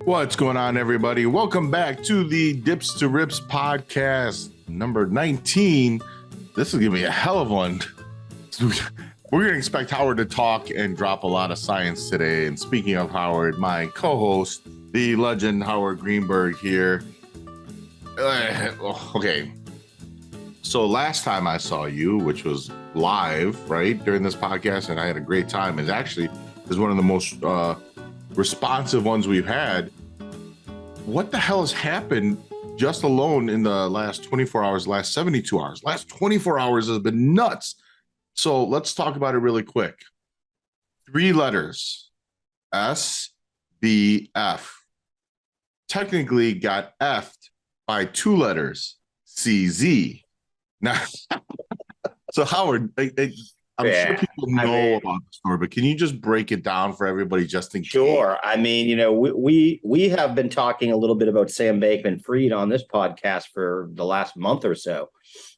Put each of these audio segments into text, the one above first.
What's going on, everybody? Welcome back to the Dips to Rips podcast, number 19. This is going to be a hell of one. We're going to expect Howard to talk and drop a lot of science today. And speaking of Howard, my co-host, the legend Howard Greenberg here. Okay. So last time I saw you, which was live, right, during this podcast, and I had a great time. It actually is one of the most responsive ones we've had. What the hell has happened just alone in the last 24 hours, last 72 hours? Last 24 hours has been nuts. So let's talk about it really quick. 3 letters, SBF. Technically got F'd by 2 letters, CZ. Now, so Howard, I'm sure people know about the story, but can you just break it down for everybody just in case? Sure. I mean, you know, we have been talking a little bit about Sam Bankman-Fried on this podcast for the last month or so,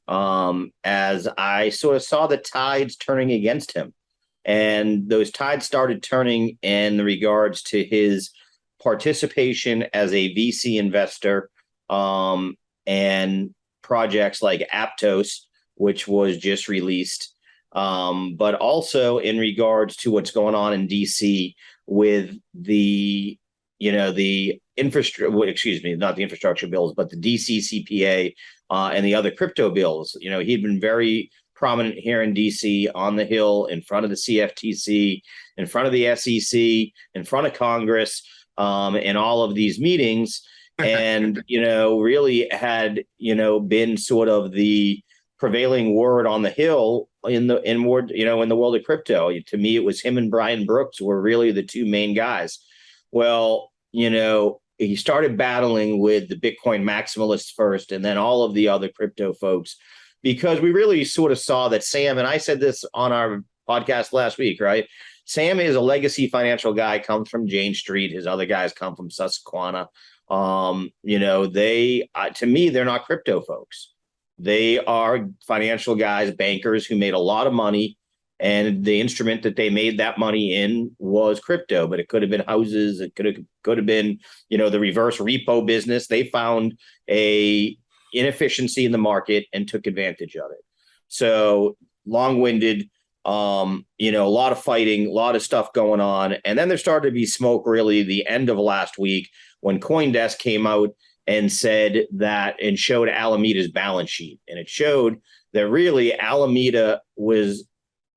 as I sort of saw the tides turning against him. And those tides started turning in regards to his participation as a VC investor and projects like Aptos, which was just released. But also in regards to what's going on in DC with the infrastructure, excuse me, not the infrastructure bills, but the DC CPI and the other crypto bills. You know, he'd been very prominent here in DC on the Hill, in front of the CFTC, in front of the SEC, in front of Congress, in all of these meetings, and really had been sort of the prevailing word on the Hill in the world of crypto. To me, it was him and Brian Brooks were really the 2 main guys. Well, he started battling with the Bitcoin maximalists first, and then all of the other crypto folks, because we really sort of saw that Sam, and I said this on our podcast last week, right? Sam is a legacy financial guy, comes from Jane Street. His other guys come from Susquehanna. To me, they're not crypto folks. They are financial guys, bankers who made a lot of money, and the instrument that they made that money in was crypto. But it could have been houses, it could have been, the reverse repo business. They found a inefficiency in the market and took advantage of it. So long-winded, a lot of fighting, a lot of stuff going on, and then there started to be smoke really the end of last week when CoinDesk came out and said that, and showed Alameda's balance sheet. And it showed that really Alameda was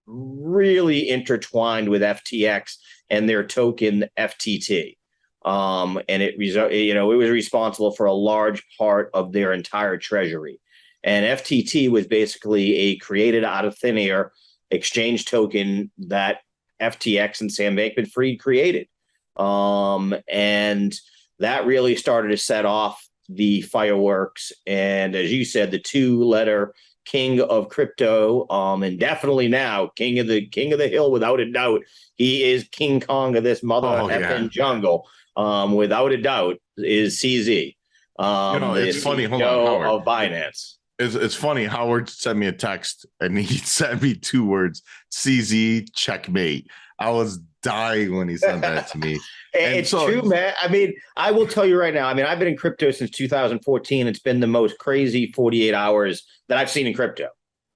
really intertwined with FTX and their token FTT. And it was responsible for a large part of their entire treasury. And FTT was basically a created out of thin air exchange token that FTX and Sam Bankman-Fried created. And that really started to set off the fireworks. And as you said, the 2-letter king of crypto, and definitely now king of the Hill, without a doubt. He is King Kong of this effing jungle, without a doubt, is CZ. It's funny. Hold on, Howard. Of Binance. It's funny. Howard sent me a text and he sent me 2 words: CZ checkmate. I was dying when he sent that to me. It's true, man. I mean, I will tell you right now. I mean, I've been in crypto since 2014. It's been the most crazy 48 hours that I've seen in crypto.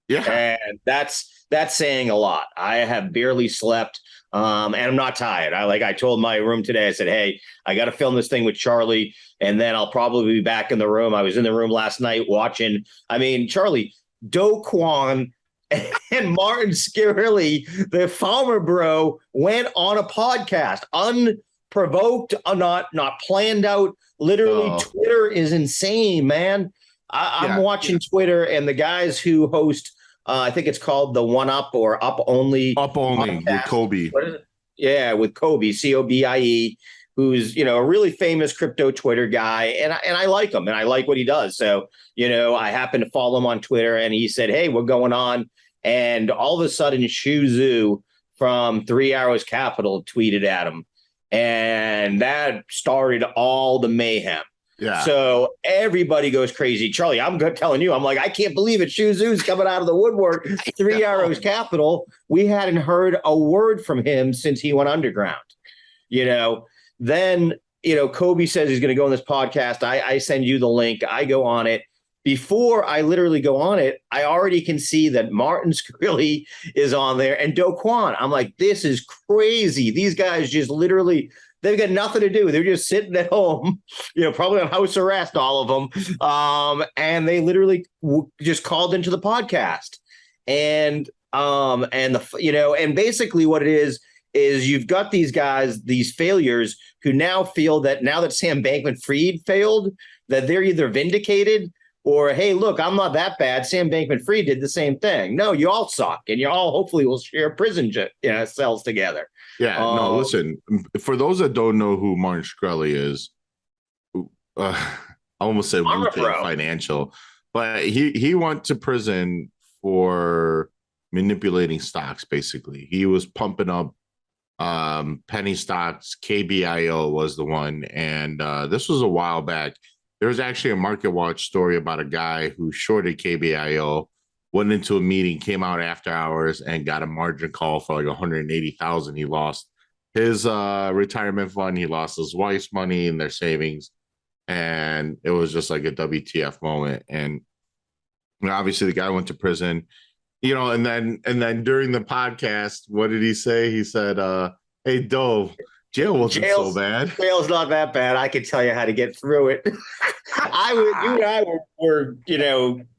Yeah. And that's saying a lot. I have barely slept, and I'm not tired. I told my room today, I said, hey, I got to film this thing with Charlie, and then I'll probably be back in the room. I was in the room last night watching. I mean, Charlie, Do Kwon and Martin Scarlett, the farmer bro, went on a podcast, unprovoked, not planned out. Literally, Twitter is insane, man. I'm watching Twitter, and the guys who host, I think it's called the One Up or Up Only. Up Only podcast, with Kobe. What is it? Yeah, with Kobe, Cobie, who's a really famous crypto Twitter guy, and I like him, and I like what he does. So I happen to follow him on Twitter, and he said, "Hey, we're going on," and all of a sudden, Shuzu from 3 Arrows Capital tweeted at him, and that started all the mayhem. Yeah. So everybody goes crazy. Charlie, I'm telling you, I'm like, I can't believe it. Shuzu's coming out of the woodwork. 3 Arrows Capital. We hadn't heard a word from him since he went underground. Then Kobe says he's going to go on this podcast. I send you the link. I go on it. Before I literally go on it, I already can see that Martin Shkreli is on there and Do Kwon. I'm like, this is crazy. These guys just literally, they've got nothing to do. They're just sitting at home, probably on house arrest, all of them. And they literally just called into the podcast. And and basically what it is you've got these guys, these failures, who now feel that now that Sam Bankman-Fried failed, that they're either vindicated or, hey, look, I'm not that bad. Sam Bankman-Fried did the same thing. No, you all suck, and you all hopefully will share prison cells together. Yeah, no, listen, for those that don't know who Martin Shkreli is, I almost said Financial, but he went to prison for manipulating stocks. Basically, he was pumping up penny stocks. KBIO was the one, and this was a while back. There was actually a Market Watch story about a guy who shorted KBIO, went into a meeting, came out after hours, and got a margin call for like 180,000. He lost his retirement fund. He lost his wife's money and their savings, and it was just like a WTF moment. And obviously, the guy went to prison. And then during the podcast, what did he say? He said, "Hey, Dove, jail wasn't so bad. Jail's not that bad. I can tell you how to get through it." You and I were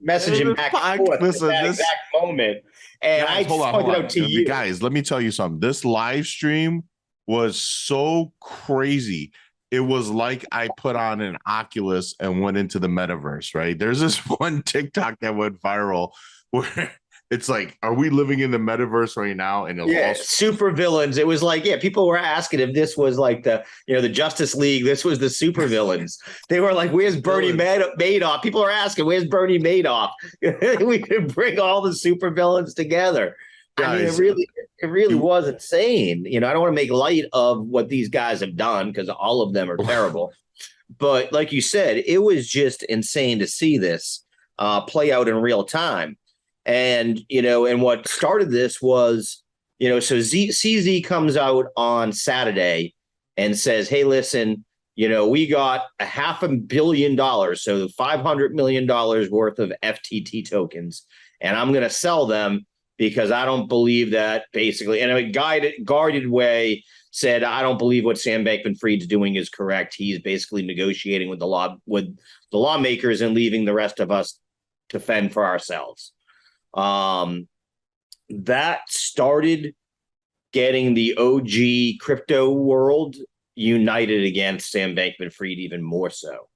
messaging back and forth at that exact moment. And guys, I pointed out to you. Guys, let me tell you something. This live stream was so crazy. It was like I put on an Oculus and went into the metaverse, right? There's this one TikTok that went viral where it's like, are we living in the metaverse right now? And super villains. It was like, people were asking if this was like the Justice League. This was the super villains. They were like, where's Bernie Madoff? People are asking, where's Bernie Madoff? We could bring all the super villains together. Guys, I mean, it really was insane. I don't want to make light of what these guys have done, because all of them are terrible. But like you said, it was just insane to see this play out in real time. And, and what started this was, so CZ comes out on Saturday and says, hey, listen, we got $500 million, so $500 million worth of FTT tokens, and I'm going to sell them because I don't believe that, basically. And in a guarded way said, I don't believe what Sam Bankman-Fried's doing is correct. He's basically negotiating with the lawmakers and leaving the rest of us to fend for ourselves. That started getting the OG crypto world united against Sam Bankman-Fried even more so.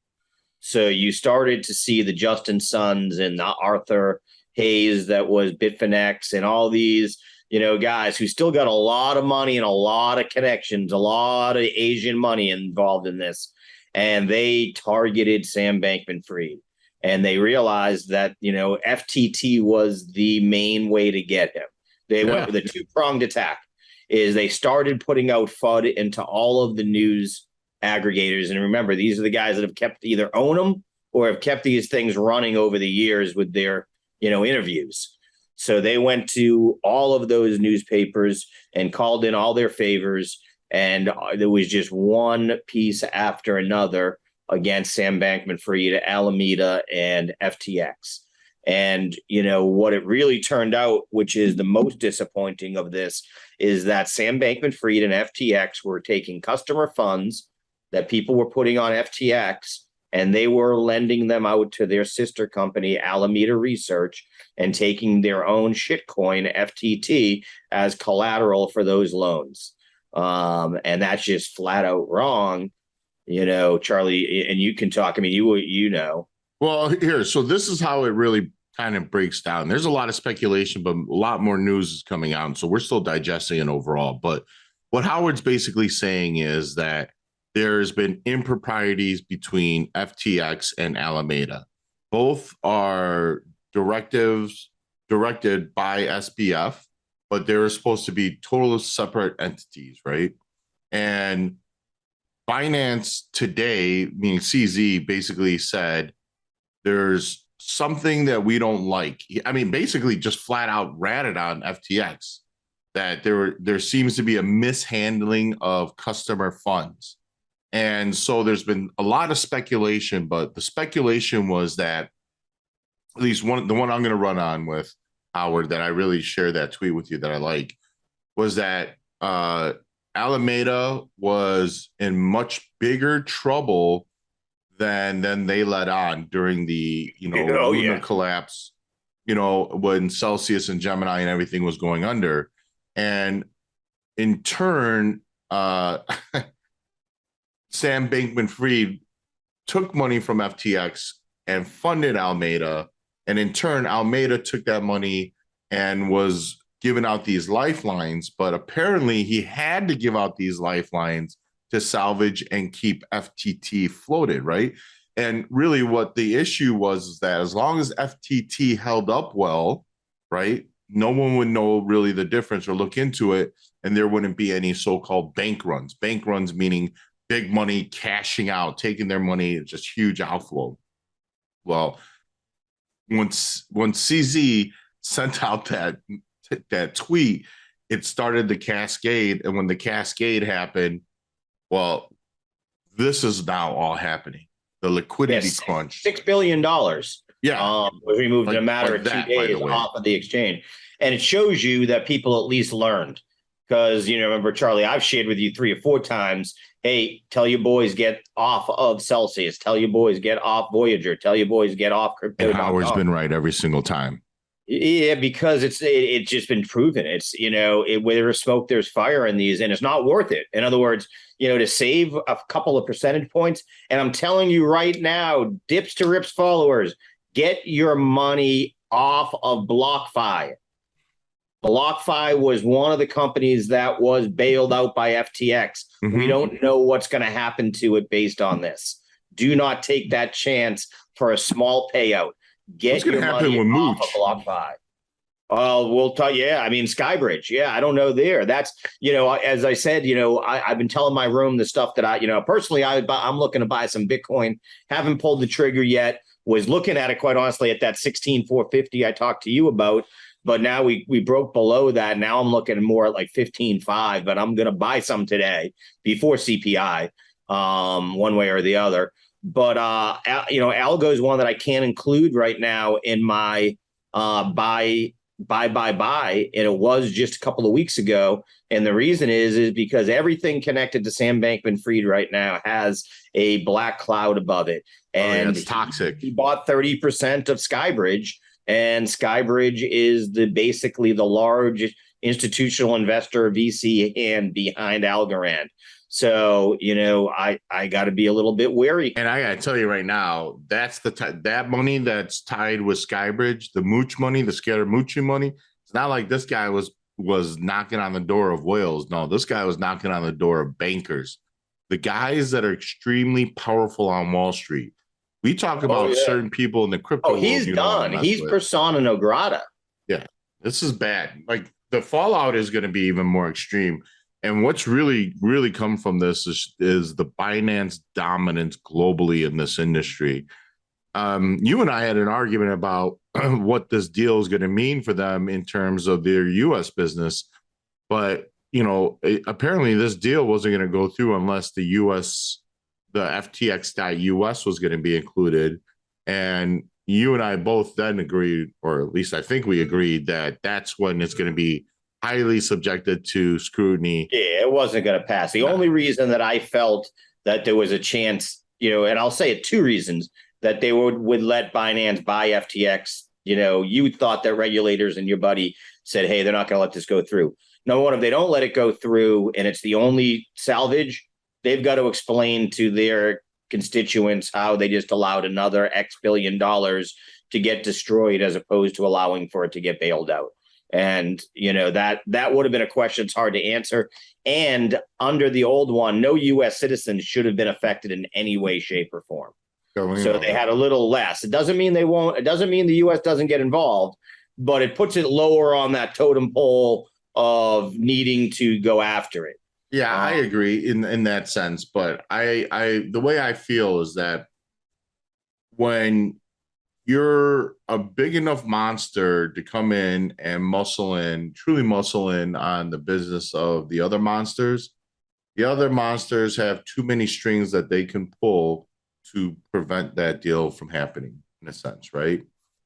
So you started to see the Justin Sons and the Arthur Hayes that was Bitfinex and all these, guys who still got a lot of money and a lot of connections, a lot of Asian money involved in this. And they targeted Sam Bankman-Fried. And they realized that, FTT was the main way to get him. They went with a two-pronged attack. They started putting out FUD into all of the news aggregators. And remember, these are the guys that have kept either own them or have kept these things running over the years with their, interviews. So they went to all of those newspapers and called in all their favors. And there was just one piece after another against Sam Bankman-Fried, Alameda, and FTX. And, what it really turned out, which is the most disappointing of this, is that Sam Bankman-Fried and FTX were taking customer funds that people were putting on FTX, and they were lending them out to their sister company, Alameda Research, and taking their own shitcoin, FTT, as collateral for those loans. And that's just flat out wrong. Charlie, and you can talk. I mean, Well, here, so this is how it really kind of breaks down. There's a lot of speculation, but a lot more news is coming out. So we're still digesting it overall. But what Howard's basically saying is that there's been improprieties between FTX and Alameda. Both are directed by SBF, but they're supposed to be total separate entities, right? And Binance today, meaning CZ, basically said there's something that we don't like. I mean, basically just flat out ratted on FTX that there seems to be a mishandling of customer funds. And so there's been a lot of speculation, but the speculation was that at least the one I'm going to run on with Howard, that I really shared that tweet with you that I like, was that Alameda was in much bigger trouble than they let on during the Oh lunar yeah. collapse, when Celsius and Gemini and everything was going under. And in turn, Sam Bankman-Fried took money from FTX and funded Alameda. And in turn, Alameda took that money and was giving out these lifelines. But apparently, he had to give out these lifelines to salvage and keep FTT floated, right? And really, what the issue was is that as long as FTT held up well, right, no one would know really the difference or look into it, and there wouldn't be any so-called bank runs. Bank runs meaning big money cashing out, taking their money, just huge outflow. Well, once CZ sent out that tweet, it started the cascade, and when the cascade happened, well, this is now all happening. The liquidity crunch. $6 billion. Yeah, was removed in a matter of 2 that, days off of the exchange, and it shows you that people at least learned. Because remember, Charlie, I've shared with you 3 or 4 times. Hey, tell your boys get off of Celsius. Tell your boys get off Voyager. Tell your boys get off crypto. And Howard's been right every single time. Yeah, because it's just been proven. It's where there's smoke, there's fire in these, and it's not worth it. In other words, to save a couple of percentage points, and I'm telling you right now, Dips to Rips followers, get your money off of BlockFi. BlockFi was one of the companies that was bailed out by FTX. Mm-hmm. We don't know what's going to happen to it based on this. Do not take that chance for a small payout. Get your money off of BlockFi. We'll tell you. Yeah, I mean, Skybridge. Yeah, I don't know there. That's, as I said, I've been telling my room the stuff that personally, I'm looking to buy some Bitcoin. Haven't pulled the trigger yet. Was looking at it, quite honestly, at that 16,450 I talked to you about. But now we broke below that. Now I'm looking more at like 15.5, but I'm going to buy some today before CPI, one way or the other. But, Algo is one that I can't include right now in my buy. And it was just a couple of weeks ago. And the reason is because everything connected to Sam Bankman-Fried right now has a black cloud above it. And it's toxic. He bought 30% of Skybridge. And Skybridge is basically the large institutional investor VC hand behind Algorand. So, I got to be a little bit wary. And I got to tell you right now, that's that money that's tied with Skybridge, the mooch money, the Scaramucci money. It's not like this guy was knocking on the door of whales. No, this guy was knocking on the door of bankers, the guys that are extremely powerful on Wall Street. We talk about certain people in the crypto world. He's done. He's persona non grata. Yeah, this is bad. Like, the fallout is going to be even more extreme. And what's really, really come from this is the Binance dominance globally in this industry. You and I had an argument about what this deal is going to mean for them in terms of their U.S. business. But, apparently this deal wasn't going to go through unless the FTX.US was going to be included. And you and I both then agreed, or at least I think we agreed, that that's when it's going to be highly subjected to scrutiny. Yeah, it wasn't going to pass. The only reason that I felt that there was a chance, and I'll say it 2 reasons, that they would let Binance buy FTX. You thought that regulators and your buddy said, hey, they're not going to let this go through. Number one, if they don't let it go through and it's the only salvage, they've got to explain to their constituents how they just allowed another X billion dollars to get destroyed as opposed to allowing for it to get bailed out. And, that would have been a question that's hard to answer. And under the old one, no U.S. citizens should have been affected in any way, shape, or form. So they had a little less. It doesn't mean they won't. It doesn't mean the U.S. doesn't get involved, but it puts it lower on that totem pole of needing to go after it. Yeah, I agree in that sense. But the way I feel is that when you're a big enough monster to come in and truly muscle in on the business of the other monsters, The other monsters have too many strings that they can pull to prevent that deal from happening, in a sense, right?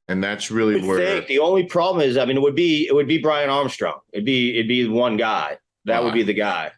And that's really where the only problem is, I mean, it would be Brian Armstrong. It'd be one guy. That would be the guy.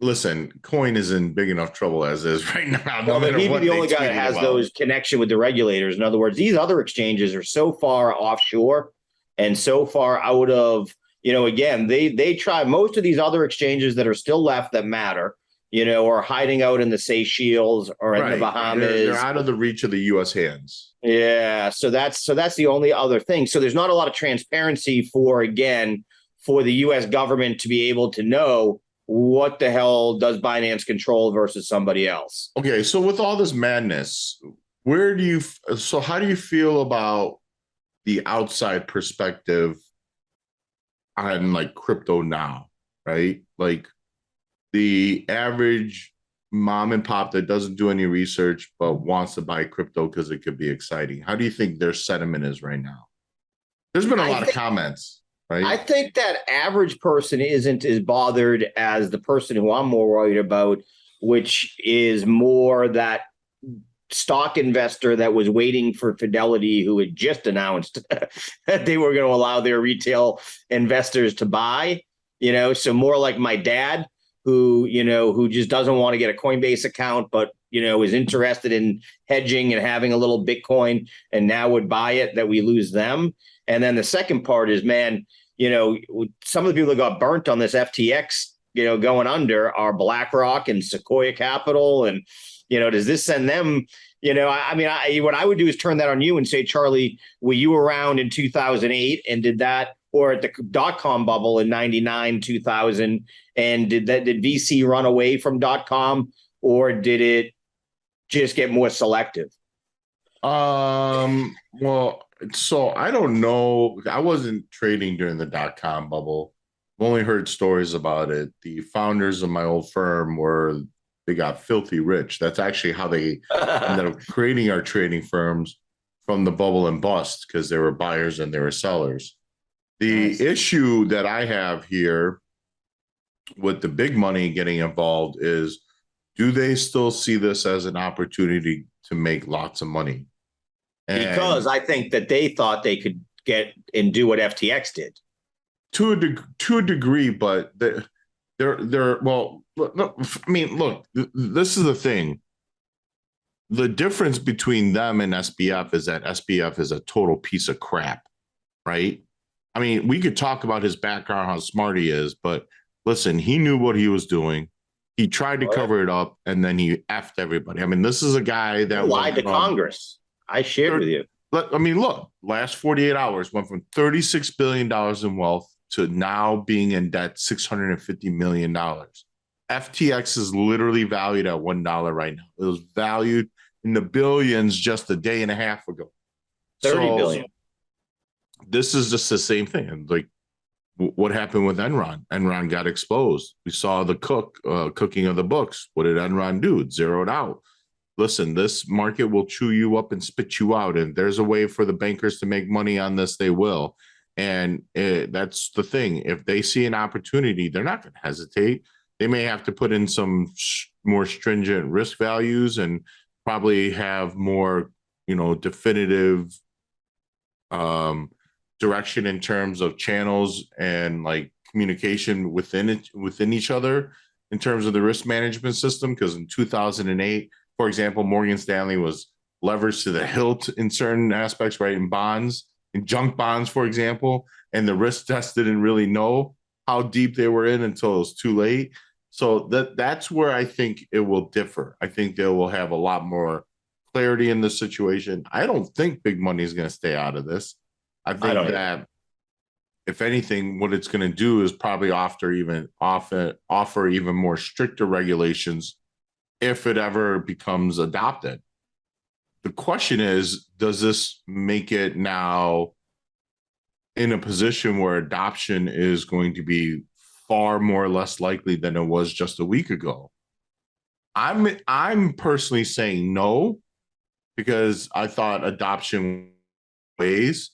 Listen, coin is in big enough trouble as is right now. No, but he'd be the only guy that has those connection with the regulators. In other words, these other exchanges are so far offshore and so far out of, again, they try most of these other exchanges that are still left that matter, are hiding out in the Seychelles or in the Bahamas. They're out of the reach of the U.S. hands. Yeah, so that's the only other thing. So there's not a lot of transparency for the U.S. government to be able to know what the hell does Binance control versus somebody else. Okay, so with all this madness, how do you feel about the outside perspective on like crypto now, right? Like the average mom and pop that doesn't do any research but wants to buy crypto because it could be exciting. How do you think their sentiment is right now? There's been a lot of comments, right? I think that average person isn't as bothered as the person who I'm more worried about, which is more that stock investor that was waiting for Fidelity, who had just announced that they were going to allow their retail investors to buy, so more like my dad, who just doesn't want to get a Coinbase account, but, is interested in hedging and having a little Bitcoin and now would buy it, that we lose them. And then the second part is, man, some of the people that got burnt on this FTX, going under are BlackRock and Sequoia Capital. And, does this send them, what I would do is turn that on you and say, Charlie, were you around in 2008 and did that, or at the .com bubble in 99, 2000, and did VC run away from .com, or did it just get more selective? Well, so I don't know. I wasn't trading during the .com bubble. I've only heard stories about it. The founders of my old firm they got filthy rich. That's actually how they ended up creating our trading firms, from the bubble and bust, because there were buyers and there were sellers. The issue that I have here with the big money getting involved is, do they still see this as an opportunity to make lots of money? Because I think that they thought they could get and do what FTX did. To a degree, but they're well. Look, I mean, look. This is the thing. The difference between them and SBF is that SBF is a total piece of crap, right? I mean, we could talk about his background, how smart he is, but listen, he knew what he was doing. He tried to cover it up, and then he effed everybody. I mean, this is a guy that lied to Congress. I shared with you. I mean, look, last 48 hours went from $36 billion in wealth to now being in debt $650 million. FTX is literally valued at $1 right now. It was valued in the billions just a day and a half ago. 30 billion. This is just the same thing. Like, what happened with Enron? Enron got exposed. We saw the cooking of the books. What did Enron do? It zeroed out. Listen, this market will chew you up and spit you out. And there's a way for the bankers to make money on this, they will. And that's the thing. If they see an opportunity, they're not going to hesitate. They may have to put in some more stringent risk values and probably have more, definitive direction in terms of channels and like communication within each other in terms of the risk management system. Because in 2008, for example, Morgan Stanley was leveraged to the hilt in certain aspects, right? In bonds, in junk bonds, for example, and the risk test didn't really know how deep they were in until it was too late. So that's where I think it will differ. I think they will have a lot more clarity in this situation. I don't think big money is going to stay out of this. I think that if anything, what it's going to do is probably offer even more stricter regulations if it ever becomes adopted. The question is, does this make it now in a position where adoption is going to be far more or less likely than it was just a week ago? I'm personally saying no, because I thought adoption ways,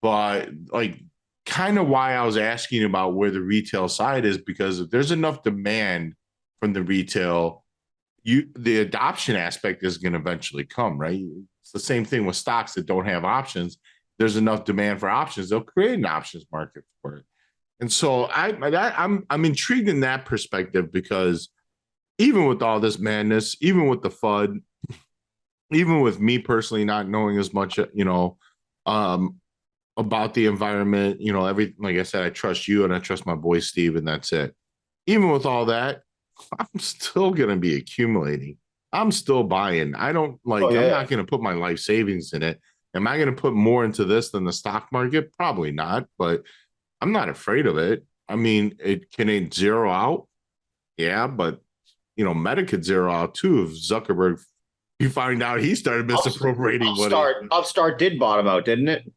but like kind of why I was asking about where the retail side is, because if there's enough demand from the retail, the adoption aspect is going to eventually come, right? It's the same thing with stocks that don't have options. There's enough demand for options, they'll create an options market for it. And so I'm intrigued in that perspective, because even with all this madness, even with the FUD, even with me personally not knowing as much, about the environment, like I said, I trust you and I trust my boy Steve, and that's it. Even with all that, I'm still going to be accumulating. I'm still buying. I don't like, I'm not going to put my life savings in it. Am I going to put more into this than the stock market? Probably not, but I'm not afraid of it. I mean, can it zero out? Yeah, but Meta could zero out too if Zuckerberg, you find out he started misappropriating Upstart did bottom out, didn't it?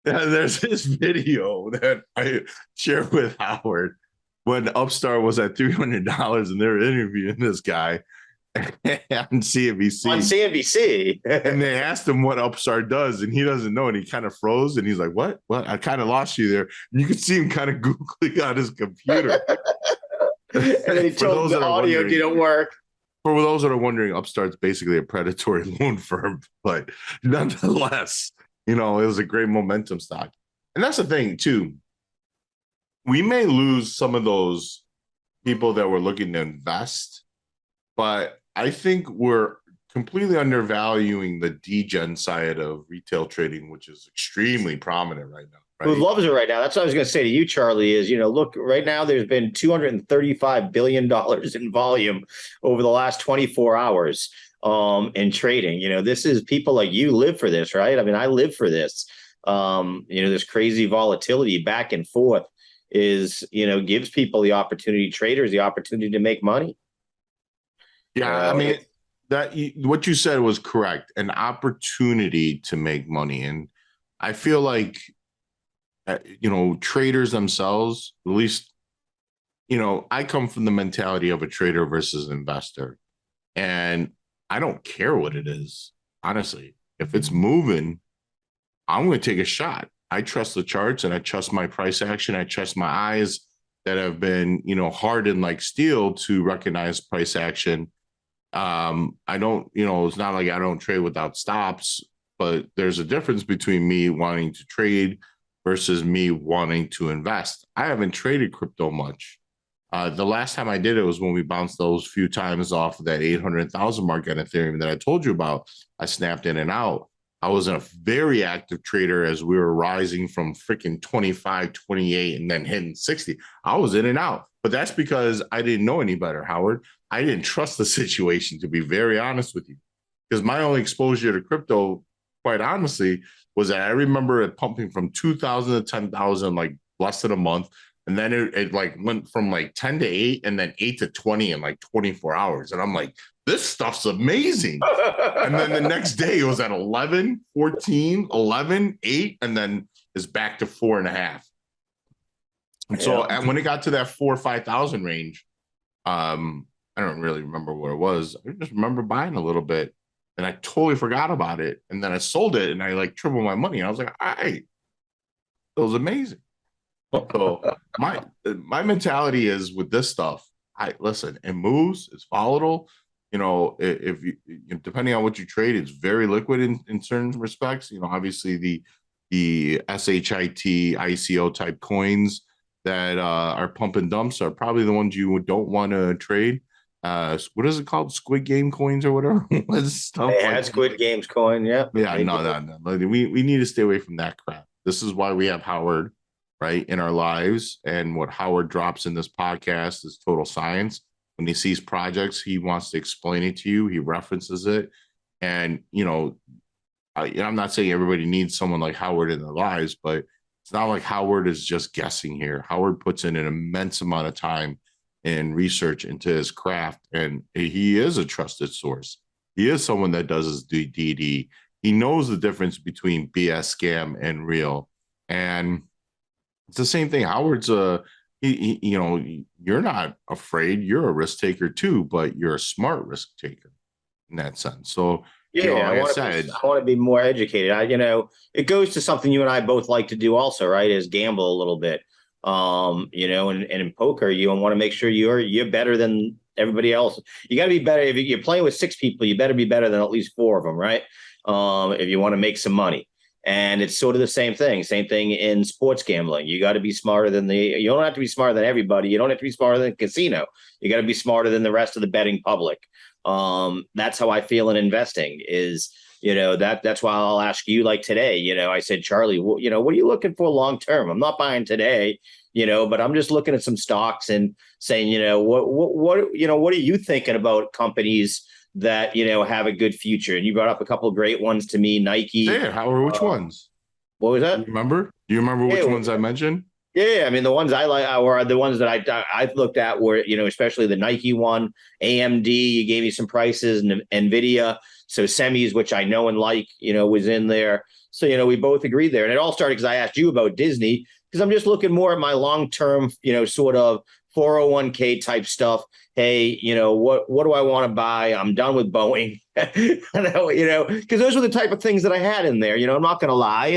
There's this video that I shared with Howard when Upstart was at $300 and they were interviewing this guy on CNBC. On CNBC. And they asked him what Upstart does, and he doesn't know, and he kind of froze, and he's like, what? I kind of lost you there. And you could see him kind of Googling on his computer. And then he told the audio didn't work. For those that are wondering, Upstart's basically a predatory loan firm, but nonetheless, it was a great momentum stock. And that's the thing, too. We may lose some of those people that were looking to invest, but I think we're completely undervaluing the degen side of retail trading, which is extremely prominent right now. Right? Who loves it right now? That's what I was going to say to you, Charlie, is, look, right now there's been $235 billion in volume over the last 24 hours in trading. This is people like you live for this, right? I mean, I live for this. This crazy volatility back and forth gives people the opportunity, traders, the opportunity to make money. Yeah, I mean, what you said was correct. An opportunity to make money. And I feel like, traders themselves, at least, I come from the mentality of a trader versus an investor. And I don't care what it is. Honestly, if it's moving, I'm going to take a shot. I trust the charts and I trust my price action. I trust my eyes that have been, hardened like steel to recognize price action. I don't, it's not like I don't trade without stops, but there's a difference between me wanting to trade versus me wanting to invest. I haven't traded crypto much. The last time I did it was when we bounced those few times off of that 800,000 mark on Ethereum that I told you about. I snapped in and out. I was a very active trader as we were rising from freaking 25, 28, and then hitting 60. I was in and out, but that's because I didn't know any better, Howard. I didn't trust the situation, to be very honest with you, because my only exposure to crypto, quite honestly, was that I remember it pumping from 2,000 to 10,000, like less than a month. And then it like went from like 10 to 8 and then 8 to 20 in like 24 hours. And I'm like, this stuff's amazing. And then the next day it was at 11, 14, 11, 8, and then it's back to 4.5. And so and when it got to that 4,000 or 5,000 range, I don't really remember what it was. I just remember buying a little bit and I totally forgot about it. And then I sold it and I like tripled my money. And I was like, all right, it was amazing. So my mentality is with this stuff, listen, it moves, it's volatile. If you depending on what you trade, it's very liquid in certain respects. Obviously the SHIT, ICO type coins that are pump and dumps are probably the ones you don't want to trade. What is it called? Squid Game coins or whatever. Stuff they had Squid Games coin, yeah. Yeah, no. We need to stay away from that crap. This is why we have Howard, right, in our lives. And what Howard drops in this podcast is total science. When he sees projects, he wants to explain it to you. He references it. And, I'm not saying everybody needs someone like Howard in their lives, but it's not like Howard is just guessing here. Howard puts in an immense amount of time and research into his craft. And he is a trusted source. He is someone that does his DD. He knows the difference between BS, scam, and real. And it's the same thing. Howard's you're not afraid. You're a risk taker too, but you're a smart risk taker in that sense. So I want to be more educated. It goes to something you and I both like to do also, right? Is gamble a little bit. And in poker, you want to make sure you're better than everybody else. You got to be better. If you're playing with 6 people, you better be better than at least 4 of them, right? If you want to make some money. And it's sort of the same thing in sports gambling. You got to be smarter than you don't have to be smarter than everybody. You don't have to be smarter than casino. You got to be smarter than the rest of the betting public. That's how I feel in investing is, that's why I'll ask you like today, I said, Charlie, what are you looking for long term? I'm not buying today, but I'm just looking at some stocks and saying, what are you thinking about companies that, have a good future? And you brought up a couple of great ones to me, Nike. Yeah, which ones? What was that? Do you remember which ones I mentioned? Yeah, I mean the ones I like are the ones that I've looked at were, especially the Nike one, AMD. You gave me some prices, and Nvidia. So semis, which I know and like, was in there. So we both agreed there, and it all started because I asked you about Disney because I'm just looking more at my long term, sort of 401k type stuff. Hey, what do I want to buy? I'm done with Boeing, because those were the type of things that I had in there. I'm not going to lie,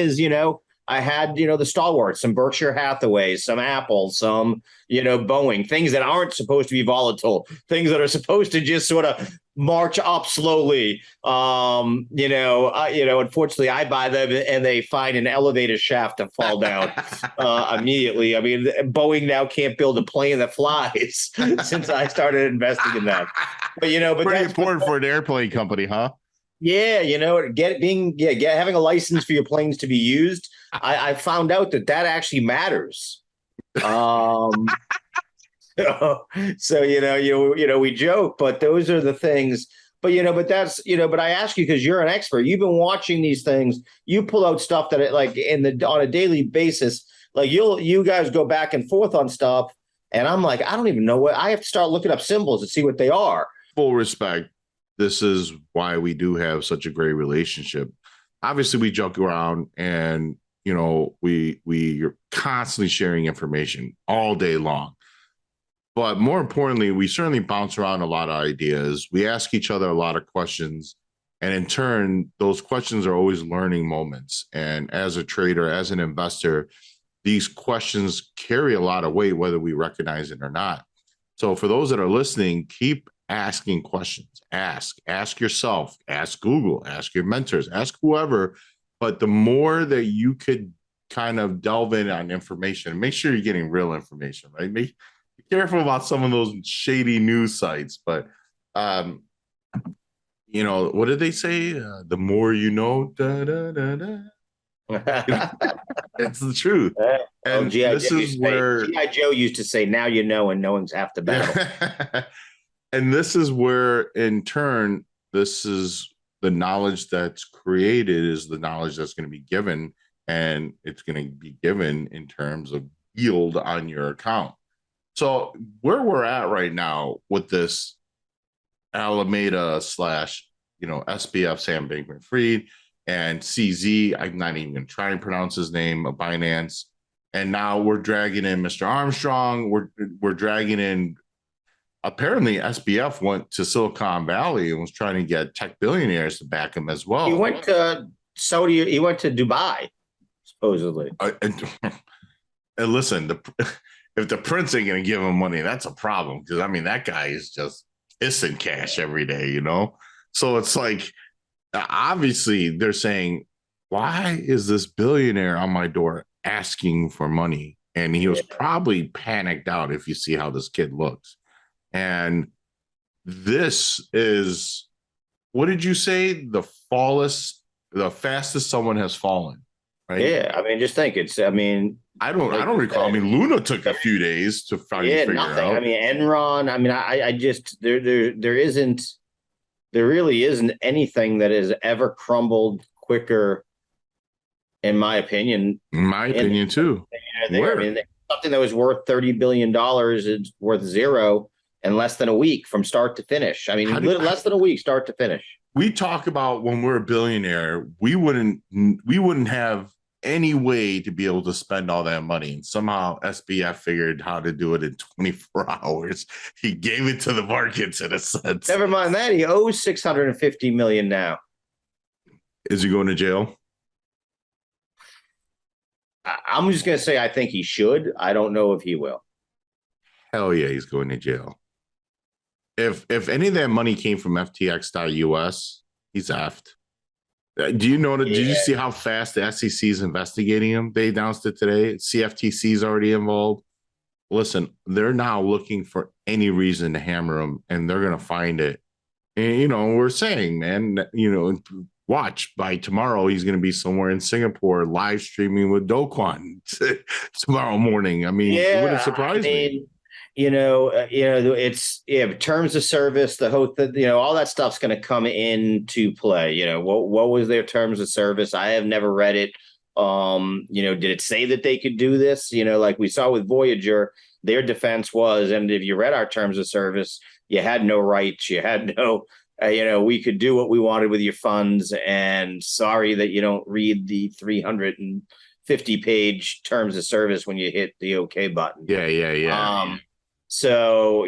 I had, the stalwarts, some Berkshire Hathaway, some Apple, some, Boeing, things that aren't supposed to be volatile, things that are supposed to just sort of march up slowly. Unfortunately, I buy them and they find an elevator shaft to fall down immediately. I mean, Boeing now can't build a plane that flies since I started investing in that. But pretty important for an airplane company, huh? Yeah, having a license for your planes to be used. I found out that actually matters. So we joke, but those are the things. But but I ask you because you're an expert. You've been watching these things. You pull out stuff that on a daily basis. Like you guys go back and forth on stuff, and I'm like, I don't even know what I have to start looking up symbols to see what they are. Full respect. This is why we do have such a great relationship. Obviously, we joke around and, we're constantly sharing information all day long. But more importantly, we certainly bounce around a lot of ideas. We ask each other a lot of questions. And in turn, those questions are always learning moments. And as a trader, as an investor, these questions carry a lot of weight, whether we recognize it or not. So for those that are listening, keep asking questions. Ask yourself, ask Google, ask your mentors, ask whoever. But the more that you could kind of delve in on information, make sure you're getting real information, right? Be careful about some of those shady news sites. But, what did they say? The more you know, da, da, da, da. It's the truth. And this is where G.I. Joe used to say, now you know, and knowing's half the battle. And this is where, in turn, this is the knowledge that's created is the knowledge that's going to be given, and it's going to be given in terms of yield on your account. So where we're at right now with this Alameda / SBF, Sam Bankman-Fried, and CZ, I'm not even going to try and pronounce his name, of Binance. And now we're dragging in Mr. Armstrong. We're dragging in. Apparently, SBF went to Silicon Valley and was trying to get tech billionaires to back him as well. He went to Saudi. He went to Dubai, supposedly. And listen, if the prince ain't going to give him money, that's a problem. Because, that guy is just pissing cash every day, So it's like, obviously, they're saying, why is this billionaire on my door asking for money? And he was probably panicked out if you see how this kid looks. And this is, what did you say? The fastest someone has fallen, right? Yeah, just think I don't recall. Luna took a few days to finally figure nothing. out. Enron. I just there really isn't anything that has ever crumbled quicker, in my opinion. In my opinion, too. Something that was worth $30 billion is worth zero in less than a week from start to finish. Less than a week, start to finish. We talk about when we're a billionaire, we wouldn't have any way to be able to spend all that money. And somehow SBF figured how to do it in 24 hours. He gave it to the markets in a sense. Never mind that. He owes $650 million now. Is he going to jail? I'm just going to say I think he should. I don't know if he will. Hell yeah, he's going to jail. If any of that money came from FTX.us, he's effed. Do you know that? Yeah. Did you see how fast the SEC is investigating him? They announced it today. CFTC is already involved. Listen, they're now looking for any reason to hammer him, and they're going to find it. And, we're saying, man, watch by tomorrow, he's going to be somewhere in Singapore live streaming with Do Kwon tomorrow morning. I mean, it wouldn't surprise me. It's terms of service, the whole, all that stuff's going to come into play. What was their terms of service? I have never read it. Did it say that they could do this? Like we saw with Voyager, their defense was, and if you read our terms of service, you had no rights. You had no, we could do what we wanted with your funds. And sorry that you don't read the 350-page terms of service when you hit the OK button. Yeah. So,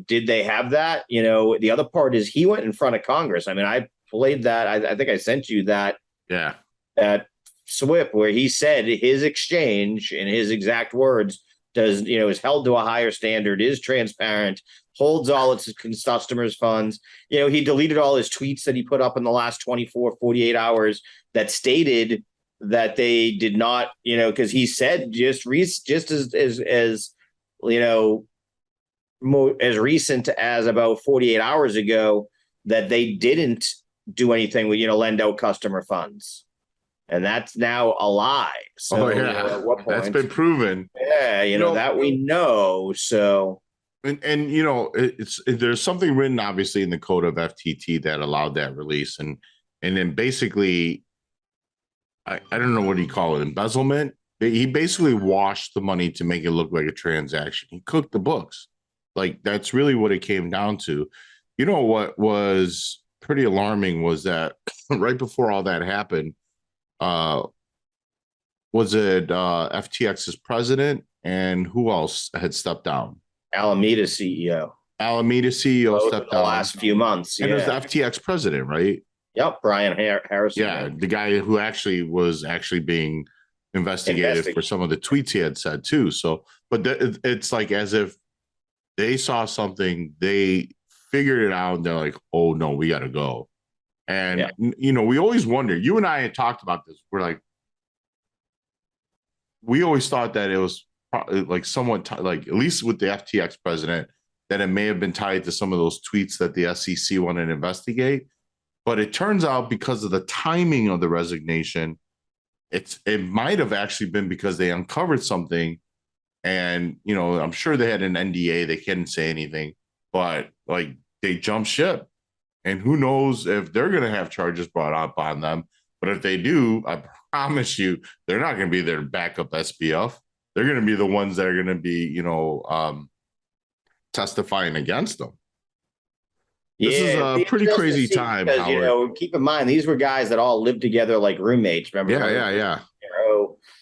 did they have that? The other part is he went in front of Congress. I mean, I played that. I think I sent you that. Yeah. That SWIP where he said his exchange, in his exact words, is held to a higher standard, is transparent, holds all its customers' funds. He deleted all his tweets that he put up in the last 24, 48 hours that stated that they did not, because he said just as as recent as about 48 hours ago that they didn't do anything with, lend out customer funds. And that's now a lie. So at what point? That's been proven. Yeah, that we know. So and there's something written obviously in the code of FTT that allowed that release. And then basically I don't know what you call it, embezzlement. He basically washed the money to make it look like a transaction. He cooked the books. Like that's really what it came down to. What was pretty alarming was that right before all that happened, was it FTX's president and who else had stepped down? Alameda CEO. Alameda CEO stepped down. The last few months. And it was the FTX president, right? Yep, Brian Harrison. Yeah, the guy who was being investigated for some of the tweets he had said too. So, but it's like as if they saw something, they figured it out, and they're like, "Oh no, we got to go." And we always wonder. You and I had talked about this. We're like, we always thought that it was like somewhat like at least with the FTX president that it may have been tied to some of those tweets that the SEC wanted to investigate. But it turns out because of the timing of the resignation, it might have actually been because they uncovered something. And, I'm sure they had an NDA. They couldn't say anything, but like they jumped ship. And who knows if they're going to have charges brought up on them. But if they do, I promise you, they're not going to be their backup SBF. They're going to be the ones that are going to be, testifying against them. This is a pretty crazy time, because, keep in mind, these were guys that all lived together like roommates. Remember? Yeah.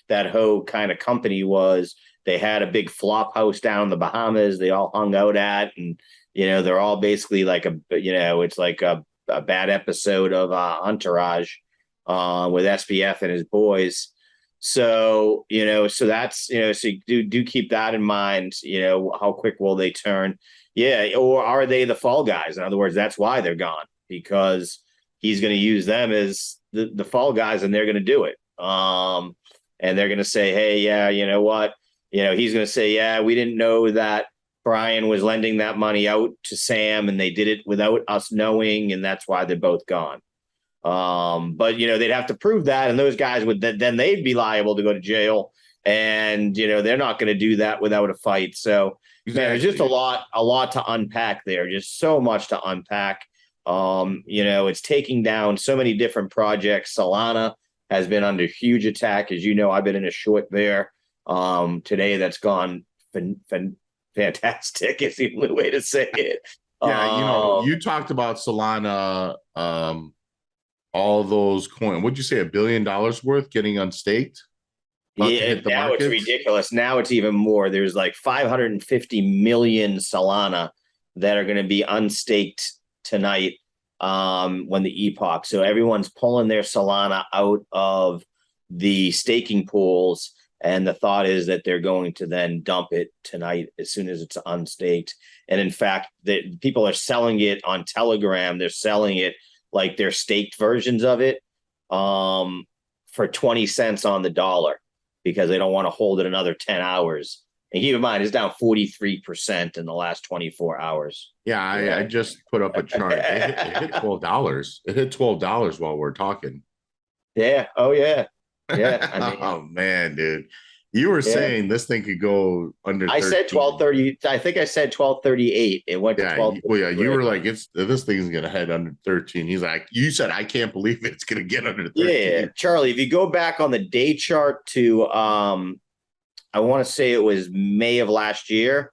That whole kind of company was, they had a big flop house down in the Bahamas. They all hung out at, and, they're all basically like it's like a bad episode of Entourage with SBF and his boys. So, so that's, so you do keep that in mind, how quick will they turn? Yeah. Or are they the fall guys? In other words, that's why they're gone, because he's going to use them as the fall guys, and they're going to do it. And they're going to say, hey, yeah, you know what? He's going to say, yeah, we didn't know that Brian was lending that money out to Sam, and they did it without us knowing. And that's why they're both gone. But, they'd have to prove that. And those guys then they'd be liable to go to jail. And, they're not going to do that without a fight. So, man, there's just a lot to unpack there. Just so much to unpack. It's taking down so many different projects. Solana has been under huge attack. As you know, I've been in a short there today that's gone fantastic is the only way to say it. Yeah, you talked about Solana, all those coins. What'd you say, $1 billion worth getting unstaked? Yeah, now it's ridiculous. Now it's even more. There's like 550 million Solana that are going to be unstaked tonight when the epoch. So everyone's pulling their Solana out of the staking pools And the thought is that they're going to then dump it tonight as soon as it's unstaked. And in fact, people are selling it on Telegram. They're selling it like they're staked versions of it for 20 cents on the dollar because they don't want to hold it another 10 hours. And keep in mind, it's down 43% in the last 24 hours. Yeah, I just put up a chart. It hit $12. It hit $12 while we're talking. Yeah. Oh, yeah. Yeah. I mean, oh, man, dude. You were saying this thing could go under 13. I said 1230. I think I said 1238. It went to 12. Well, yeah, you were like, this thing's gonna head under 13. He's like, you said I can't believe it's gonna get under 13. Yeah, Charlie, if you go back on the day chart to I want to say it was May of last year.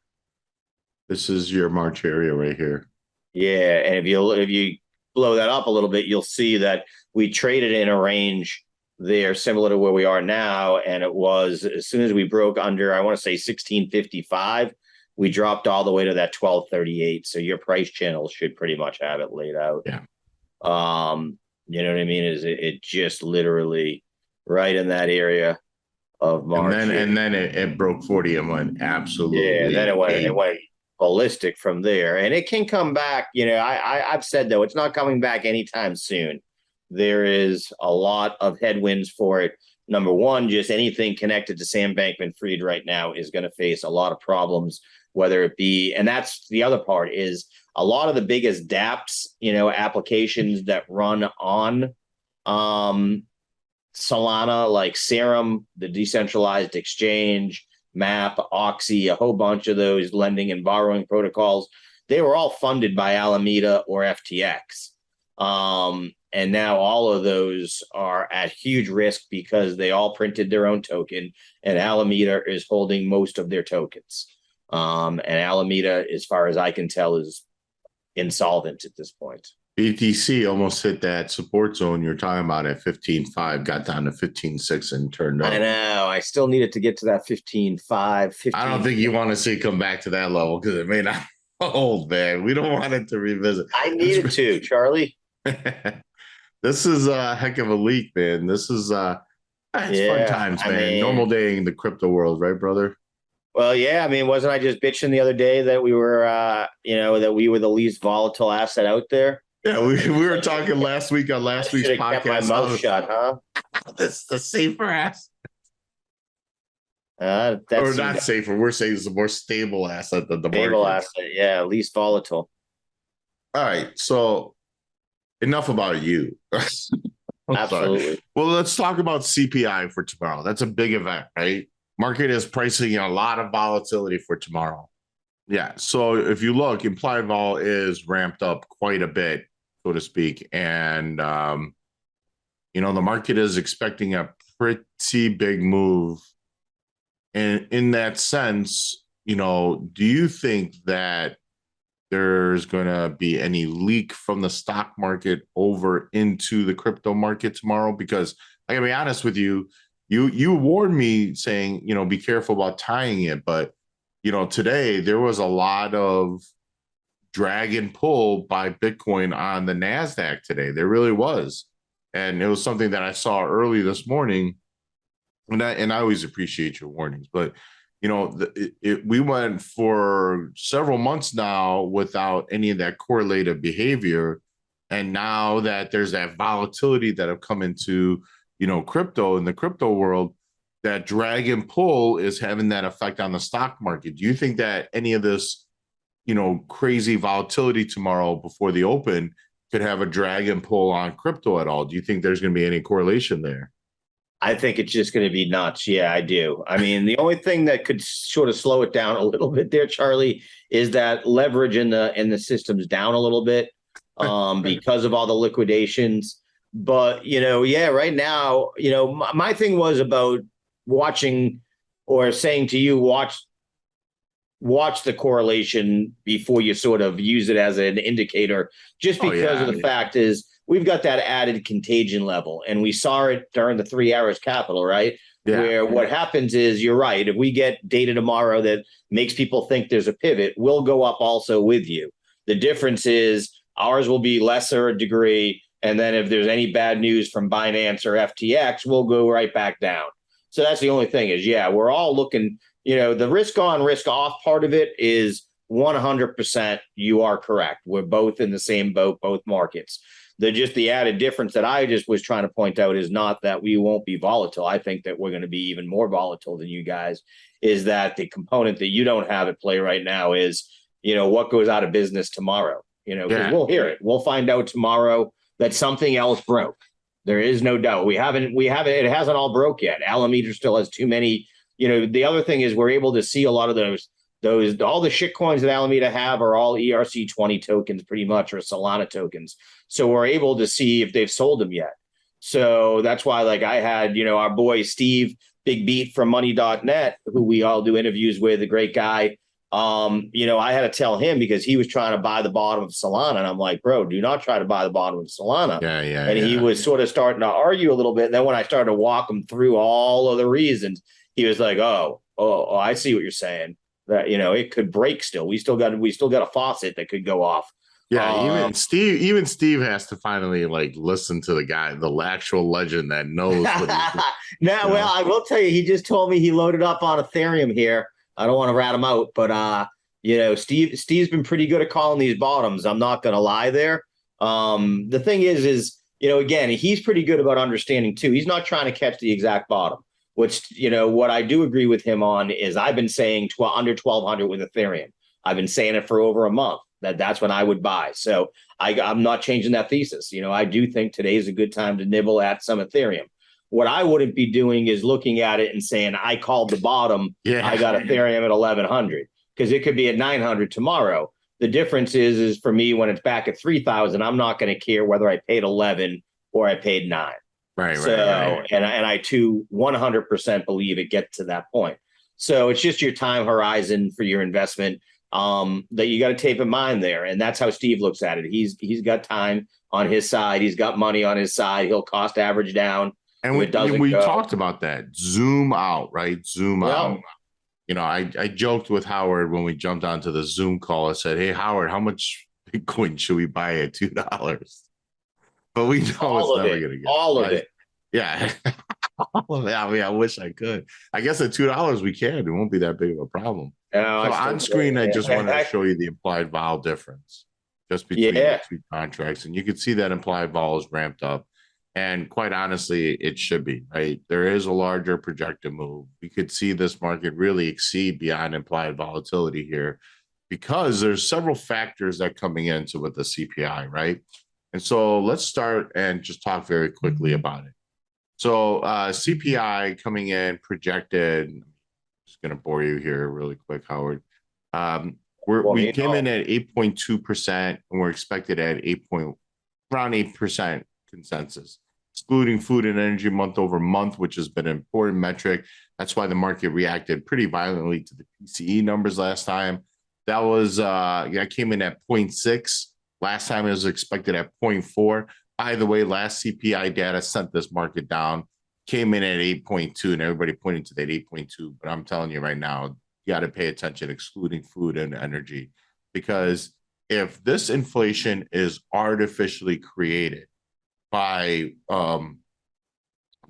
This is your March area right here. Yeah, and if you blow that up a little bit, you'll see that we traded in a range there similar to where we are now, and it was as soon as we broke under, I want to say 1655, we dropped all the way to that 1238. So your price channel should pretty much have it laid out. Yeah. You know what I mean? Is it just literally right in that area of March? And then it broke 40 and went absolutely. Yeah, and then it went ballistic from there, and it can come back. You know, I've said though, it's not coming back anytime soon. There is a lot of headwinds for it. Number one, just anything connected to Sam Bankman-Fried right now is going to face a lot of problems, whether it be, and that's the other part, is a lot of the biggest dApps, you know, applications that run on Solana, like Serum, the decentralized exchange, MAP, Oxy, a whole bunch of those lending and borrowing protocols, they were all funded by Alameda or FTX. And now all of those are at huge risk because they all printed their own token, and Alameda is holding most of their tokens. And Alameda, as far as I can tell, is insolvent at this point. BTC almost hit that support zone you're talking about at 15.5, got down to 15.6 and turned up. I know. I still needed to get to that 15.5. I don't think you want to see it come back to that level because it may not hold, man. We don't want it to revisit. I needed to, Charlie. This is a heck of a leak, man. This is it's fun times, man. I mean, normal day in the crypto world, right, brother? Well, yeah. I mean, wasn't I just bitching the other day that we were, that we were the least volatile asset out there? Yeah, we were talking last week on last week's podcast. Kept my mouth shut, huh? That's the safer asset. Or not safer. We're saying it's a more stable asset than the stable market. Asset, yeah, least volatile. All right, so enough about you. Absolutely. Sorry. Well, let's talk about CPI for tomorrow. That's a big event, right? Market is pricing in a lot of volatility for tomorrow. Yeah. So if you look, implied vol is ramped up quite a bit, so to speak. And, the market is expecting a pretty big move. And in that sense, do you think that there's going to be any leak from the stock market over into the crypto market tomorrow? Because I gotta be honest with you, you warned me saying, be careful about tying it. But, today there was a lot of drag and pull by Bitcoin on the NASDAQ today. There really was. And it was something that I saw early this morning. And I always appreciate your warnings, but we went for several months now without any of that correlative behavior. And now that there's that volatility that have come into, crypto in the crypto world, that drag and pull is having that effect on the stock market. Do you think that any of this, crazy volatility tomorrow before the open could have a drag and pull on crypto at all? Do you think there's going to be any correlation there? I think it's just going to be nuts. Yeah, I do. I mean, the only thing that could sort of slow it down a little bit there, Charlie, is that leverage in the system's down a little bit because of all the liquidations. But, right now, my thing was about watching or saying to you, watch the correlation before you sort of use it as an indicator, just because of the fact is, we've got that added contagion level, and we saw it during the 3 hours capital, right? Yeah. Where what happens is, you're right. If we get data tomorrow that makes people think there's a pivot, we'll go up also with you. The difference is ours will be lesser degree. And then if there's any bad news from Binance or FTX, we'll go right back down. So that's the only thing is, yeah, we're all looking, the risk on, risk off part of it is 100%. You are correct. We're both in the same boat, both markets. The added difference that I just was trying to point out is not that we won't be volatile. I think that we're going to be even more volatile than you guys. Is that the component that you don't have at play right now is, what goes out of business tomorrow? Because we'll hear it. We'll find out tomorrow that something else broke. There is no doubt. We haven't, it hasn't all broke yet. Alameda still has too many. The other thing is we're able to see a lot of all the shit coins that Alameda have are all ERC20 tokens pretty much, or Solana tokens. So we're able to see if they've sold them yet. So that's why, like, I had, our boy Steve Big Beat from money.net, who we all do interviews with, a great guy. I had to tell him because he was trying to buy the bottom of Solana. And I'm like, bro, do not try to buy the bottom of Solana. And he was sort of starting to argue a little bit. And then when I started to walk him through all of the reasons, he was like, oh, I see what you're saying. That, it could break still. We still got a faucet that could go off. Yeah, even Steve has to finally listen to the guy, the actual legend that knows what he's doing. Well, I will tell you, he just told me he loaded up on Ethereum here. I don't want to rat him out, but Steve's been pretty good at calling these bottoms. I'm not going to lie there. The thing is, again, he's pretty good about understanding too. He's not trying to catch the exact bottom, which, what I do agree with him on is I've been saying under 1,200 with Ethereum. I've been saying it for over a month. That's when I would buy. So I'm not changing that thesis. I do think today is a good time to nibble at some Ethereum. What I wouldn't be doing is looking at it and saying, I called the bottom. Yeah. I got Ethereum at 1,100 because it could be at 900 tomorrow. The difference is for me, when it's back at 3,000, I'm not going to care whether I paid 11 or I paid 9. Right. And I too 100% believe it gets to that point. So it's just your time horizon for your investment that you got to take in mind there. And that's how Steve looks at it. He's got time on his side. He's got money on his side. He'll cost average down. And we talked about that. Zoom out, right? Zoom out. I joked with Howard when we jumped onto the Zoom call. I said, hey, Howard, how much Bitcoin should we buy at $2? But we know it's never going to get all of it. Yeah. All of it. I mean, I wish I could. I guess at $2 we can. It won't be that big of a problem. So on screen, I just wanted to show you the implied vol difference just between the two contracts. And you can see that implied vol is ramped up. And quite honestly, it should be, right? There is a larger projected move. We could see this market really exceed beyond implied volatility here because there's several factors that coming into with the CPI, right? And so let's start and just talk very quickly about it. So CPI coming in projected, I'm just going to bore you here really quick, Howard. We came in at 8.2% and we're expected at around 8% consensus, excluding food and energy month over month, which has been an important metric. That's why the market reacted pretty violently to the PCE numbers last time. That was came in at 0.6. Last time it was expected at 0.4. By the way, last CPI data sent this market down, came in at 8.2, and everybody pointed to that 8.2. But I'm telling you right now, you got to pay attention, excluding food and energy, because if this inflation is artificially created by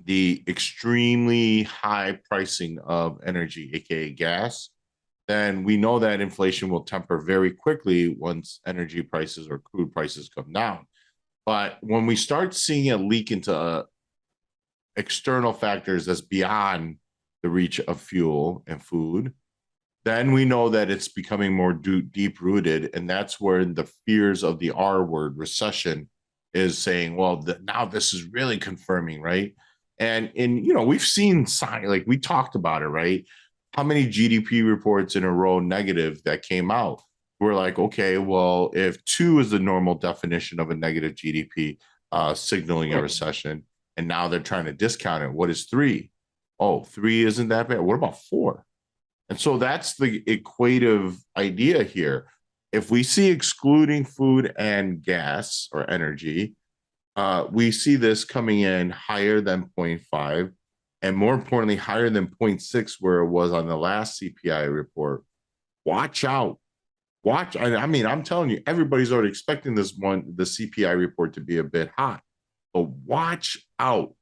the extremely high pricing of energy, aka gas, then we know that inflation will temper very quickly once energy prices or crude prices come down. But when we start seeing it leak into external factors that's beyond the reach of fuel and food, then we know that it's becoming more deep-rooted, and that's where the fears of the R word, recession, is saying, well, now this is really confirming, right? And we've seen signs, like we talked about it, right? How many GDP reports in a row negative that came out? We're like, okay, well, if 2 is the normal definition of a negative GDP signaling a recession, and now they're trying to discount it, what is 3? Oh, 3 isn't that bad. What about 4? And so that's the equative idea here. If we see excluding food and gas or energy, we see this coming in higher than 0.5, and more importantly, higher than 0.6, where it was on the last CPI report. Watch out. I mean, I'm telling you, everybody's already expecting the CPI report to be a bit hot, but watch out,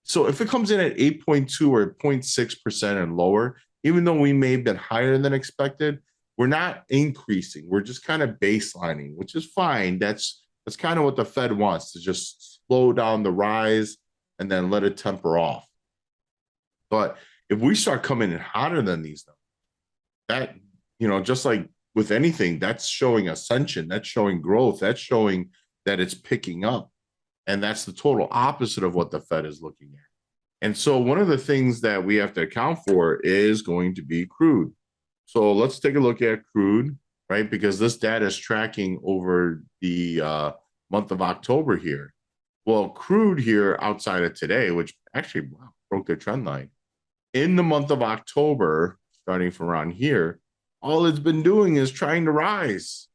So if it comes in at 8.2 or 0.6% and lower, even though we may have been higher than expected, we're not increasing. We're just kind of baselining, which is fine. That's kind of what the Fed wants, to just slow down the rise and then let it temper off. But if we start coming in hotter than these numbers, that, just like with anything, that's showing ascension, that's showing growth, that's showing that it's picking up. And that's the total opposite of what the Fed is looking at. And so one of the things that we have to account for is going to be crude. So let's take a look at crude, right? Because this data is tracking over the month of October here. Well, crude here outside of today, which actually broke their trend line, in the month of October, starting from around here, all it's been doing is trying to rise.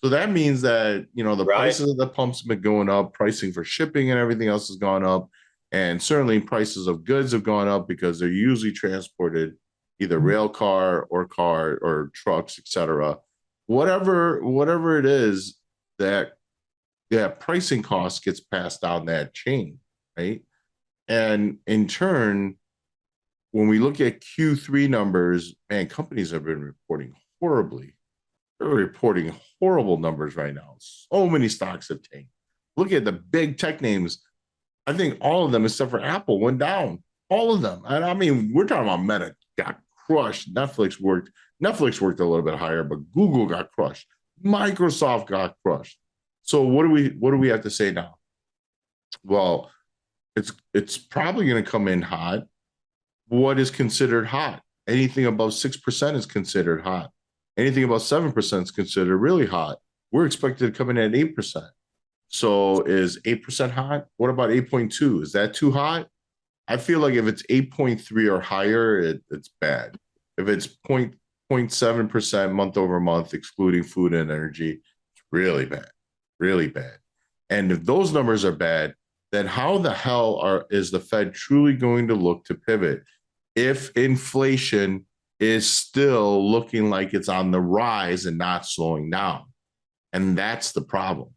So that means that, the prices of the pumps have been going up, pricing for shipping and everything else has gone up. And certainly prices of goods have gone up because they're usually transported either rail car or trucks, etc. Whatever it is that pricing cost gets passed down that chain, right? And in turn, when we look at Q3 numbers, man, companies have been reporting horribly. They're reporting horrible numbers right now. So many stocks have tanked. Look at the big tech names. I think all of them, except for Apple, went down. All of them. And I mean, we're talking about Meta got crushed. Netflix worked a little bit higher, but Google got crushed. Microsoft got crushed. So what do we have to say now? Well, it's probably going to come in hot. What is considered hot? Anything above 6% is considered hot. Anything above 7% is considered really hot. We're expected to come in at 8%. So is 8% hot? What about 8.2? Is that too hot? I feel like if it's 8.3 or higher, it's bad. If it's 0.7% month over month, excluding food and energy, it's really bad, really bad. And if those numbers are bad, then how the hell is the Fed truly going to look to pivot if inflation is still looking like it's on the rise and not slowing down? And that's the problem.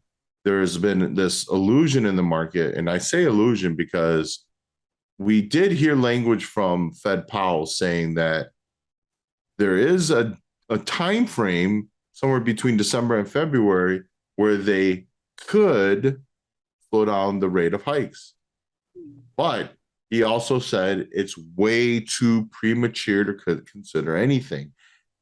There's been this illusion in the market, and I say illusion because we did hear language from Fed Powell saying that there is a time frame somewhere between December and February where they could slow down the rate of hikes. But he also said it's way too premature to consider anything.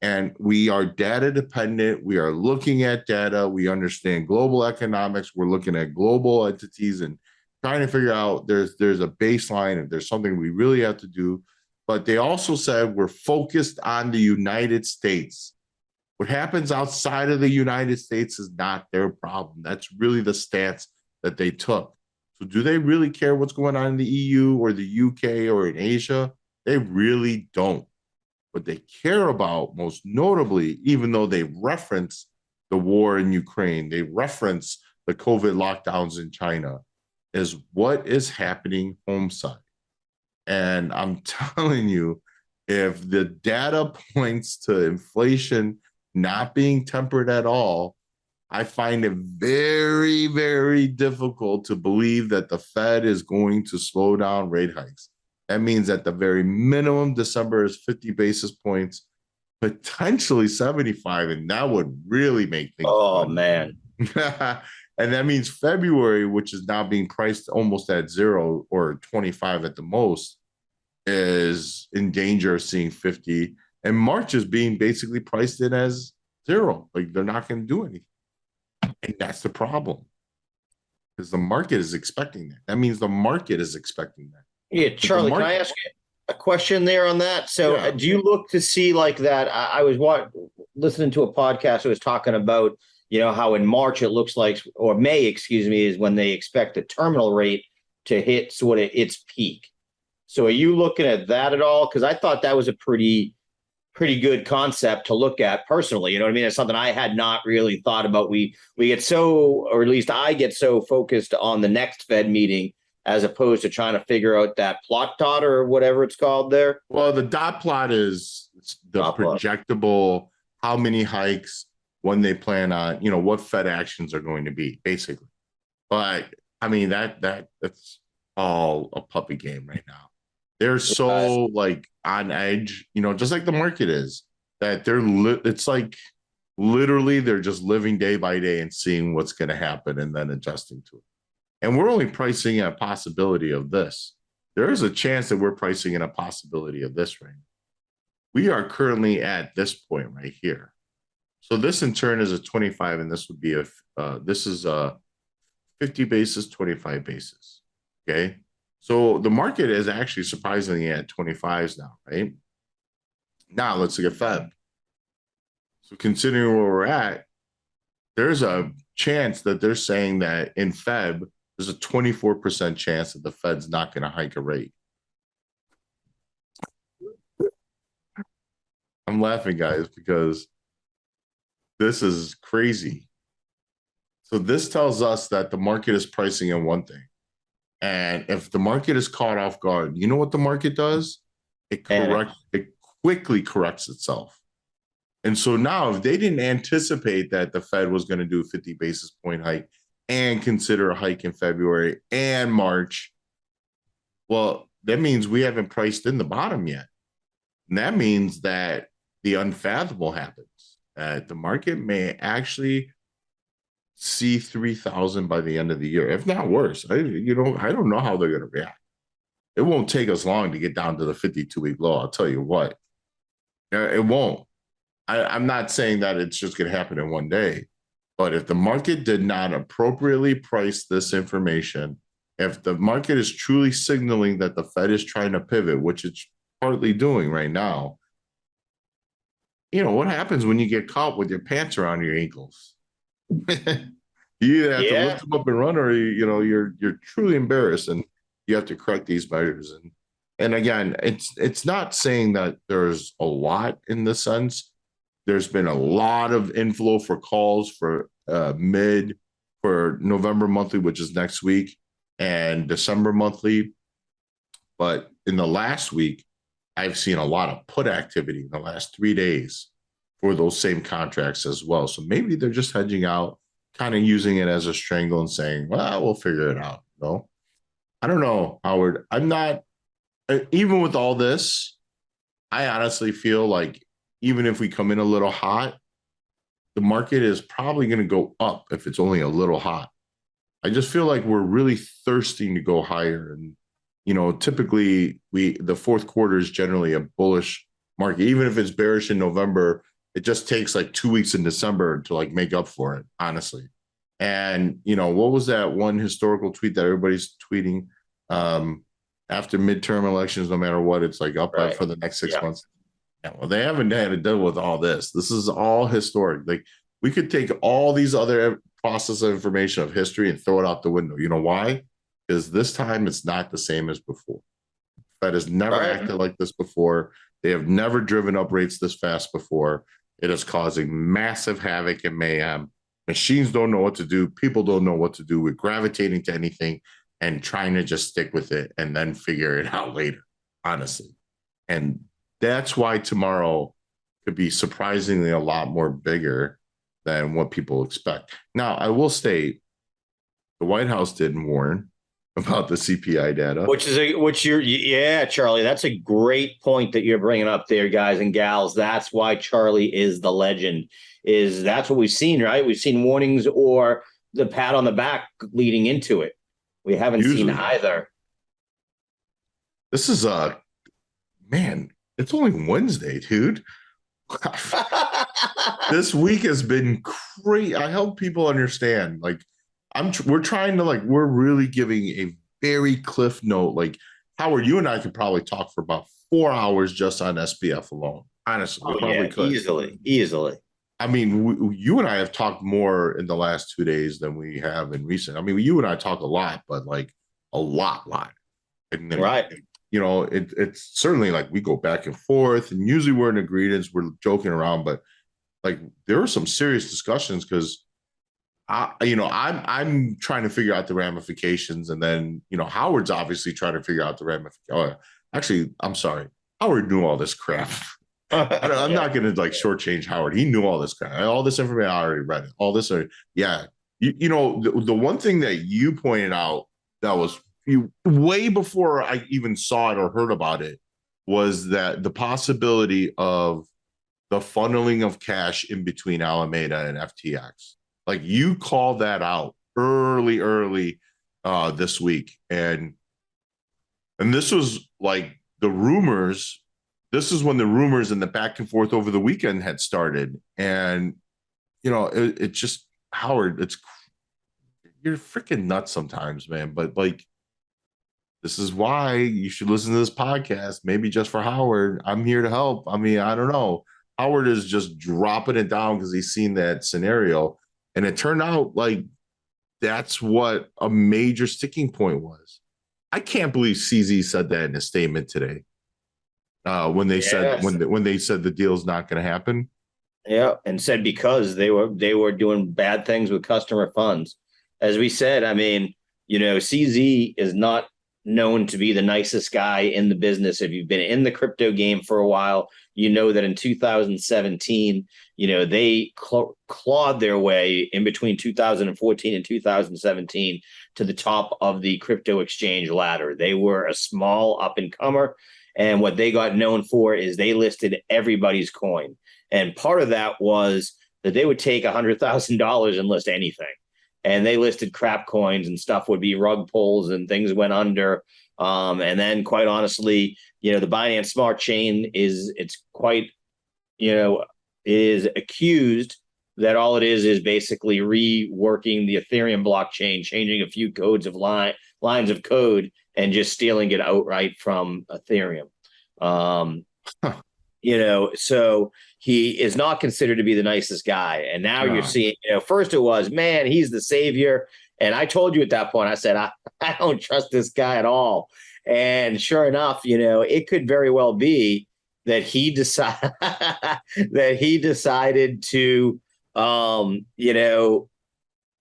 And we are data dependent. We are looking at data. We understand global economics. We're looking at global entities and trying to figure out there's a baseline and there's something we really have to do. But they also said we're focused on the United States. What happens outside of the United States is not their problem. That's really the stance that they took. So do they really care what's going on in the EU or the UK or in Asia? They really don't. What they care about, most notably, even though they reference the war in Ukraine, they reference the COVID lockdowns in China, is what is happening home side. And I'm telling you, if the data points to inflation not being tempered at all, I find it very, very difficult to believe that the Fed is going to slow down rate hikes. That means at the very minimum, December is 50 basis points, potentially 75, and that would really make things fun. Man. And that means February, which is now being priced almost at 0 or 25 at the most, is in danger of seeing 50. And March is being basically priced in as 0. Like they're not going to do anything. And that's the problem. Because the market is expecting that. That means the market is expecting that. Yeah, Charlie, can I ask you a question there on that? So do you look to see like that? I was listening to a podcast that was talking about, how in March it looks like, or May, excuse me, is when they expect the terminal rate to hit sort of its peak. So are you looking at that at all? Because I thought that was a pretty good concept to look at personally. You know what I mean? It's something I had not really thought about. We get so, or at least I get so focused on the next Fed meeting as opposed to trying to figure out that plot dot or whatever it's called there. Well, the dot plot is the projectable, how many hikes, when they plan on, what Fed actions are going to be, basically. But I mean, that's all a puppy game right now. They're Right. so like on edge, just like the market is, that it's like literally they're just living day by day and seeing what's going to happen and then adjusting to it. And we're only pricing in a possibility of this. There is a chance that we're pricing in a possibility of this right now. We are currently at this point right here. So this in turn is a 25, and this would be this is a 50 basis, 25 basis. Okay. So the market is actually surprisingly at 25s now, right? Now let's look at Feb. So considering where we're at, there's a chance that they're saying that in Feb, there's a 24% chance that the Fed's not going to hike a rate. I'm laughing, guys, because this is crazy. So this tells us that the market is pricing in one thing. And if the market is caught off guard, you know what the market does? It quickly corrects itself. And so now if they didn't anticipate that the Fed was going to do a 50 basis point hike and consider a hike in February and March, well, that means we haven't priced in the bottom yet. And that means that the unfathomable happens. The market may actually see 3,000 by the end of the year, if not worse. I don't know how they're going to react. It won't take us long to get down to the 52-week low. I'll tell you what. It won't. I'm not saying that it's just going to happen in one day, but if the market did not appropriately price this information, if the market is truly signaling that the Fed is trying to pivot, which it's partly doing right now, what happens when you get caught with your pants around your ankles? You either have to lift them up and run, or you're truly embarrassed, and you have to correct these measures. And again, it's not saying that there's a lot in the sense. There's been a lot of inflow for calls for for November monthly, which is next week, and December monthly. But in the last week, I've seen a lot of put activity in the last 3 days for those same contracts as well. So maybe they're just hedging out, kind of using it as a strangle and saying, well, we'll figure it out. No, I don't know, Howard. I'm not, even with all this, I honestly feel like even if we come in a little hot, the market is probably going to go up if it's only a little hot. I just feel like we're really thirsting to go higher. And, typically the fourth quarter is generally a bullish market. Even if it's bearish in November, it just takes like 2 weeks in December to like make up for it, honestly. And, what was that one historical tweet that everybody's tweeting? After midterm elections, no matter what, it's like up for the next 6 months. Yeah, well, they haven't had to deal with all this. This is all historic. Like, we could take all these other process of information of history and throw it out the window. You know why? Because this time it's not the same as before. Fed has never acted like this before. They have never driven up rates this fast before. It is causing massive havoc and mayhem. Machines don't know what to do. People don't know what to do. We're gravitating to anything and trying to just stick with it and then figure it out later, honestly. And that's why tomorrow could be surprisingly a lot more bigger than what people expect. Now, I will state the White House didn't warn about the CPI data. Charlie, that's a great point that you're bringing up there, guys and gals. That's why Charlie is the legend. That's what we've seen, right? We've seen warnings or the pat on the back leading into it. We haven't seen either. This is man, it's only Wednesday, dude. This week has been crazy. I hope people understand. Like, we're trying to we're really giving a very cliff note. Like, Howard, you and I could probably talk for about 4 hours just on SBF alone. Honestly, we probably could easily. I mean, you and I have talked more in the last 2 days than we have in recent. I mean, you and I talk a lot, but like a lot. And then, right. It's certainly like we go back and forth, and usually we're in agreement, we're joking around, but like there are some serious discussions because I'm trying to figure out the ramifications, and then Howard's obviously trying to figure out the ramifications. Oh, actually, I'm sorry, Howard knew all this crap. I'm not going to shortchange Howard. He knew all this crap, all this information. I already read it. All this, the one thing that you pointed out that was way before I even saw it or heard about it, was that the possibility of the funneling of cash in between Alameda and FTX. Like, you called that out early this week. And this was like the rumors. This is when the rumors and the back and forth over the weekend had started. And, it just, Howard, you're freaking nuts sometimes, man. But like, this is why you should listen to this podcast, maybe just for Howard. I'm here to help. I mean, I don't know. Howard is just dropping it down because he's seen that scenario. And it turned out like that's what a major sticking point was. I can't believe CZ said that in a statement today. When they said when they said the deal's not going to happen. Yeah, and said because they were doing bad things with customer funds. As we said, I mean, CZ is not known to be the nicest guy in the business. If you've been in the crypto game for a while, you know that in 2017, they clawed their way in between 2014 and 2017 to the top of the crypto exchange ladder. They were a small up and comer. And what they got known for is they listed everybody's coin. And part of that was that they would take $100,000 and list anything. And they listed crap coins, and stuff would be rug pulls and things went under. And then, quite honestly, the Binance Smart Chain is accused that all it is basically reworking the Ethereum blockchain, changing a few codes of lines of code, and just stealing it outright from Ethereum. So he is not considered to be the nicest guy. And now you're seeing, first it was, man, he's the savior. And I told you at that point, I said, I don't trust this guy at all. And sure enough, it could very well be that he decided to,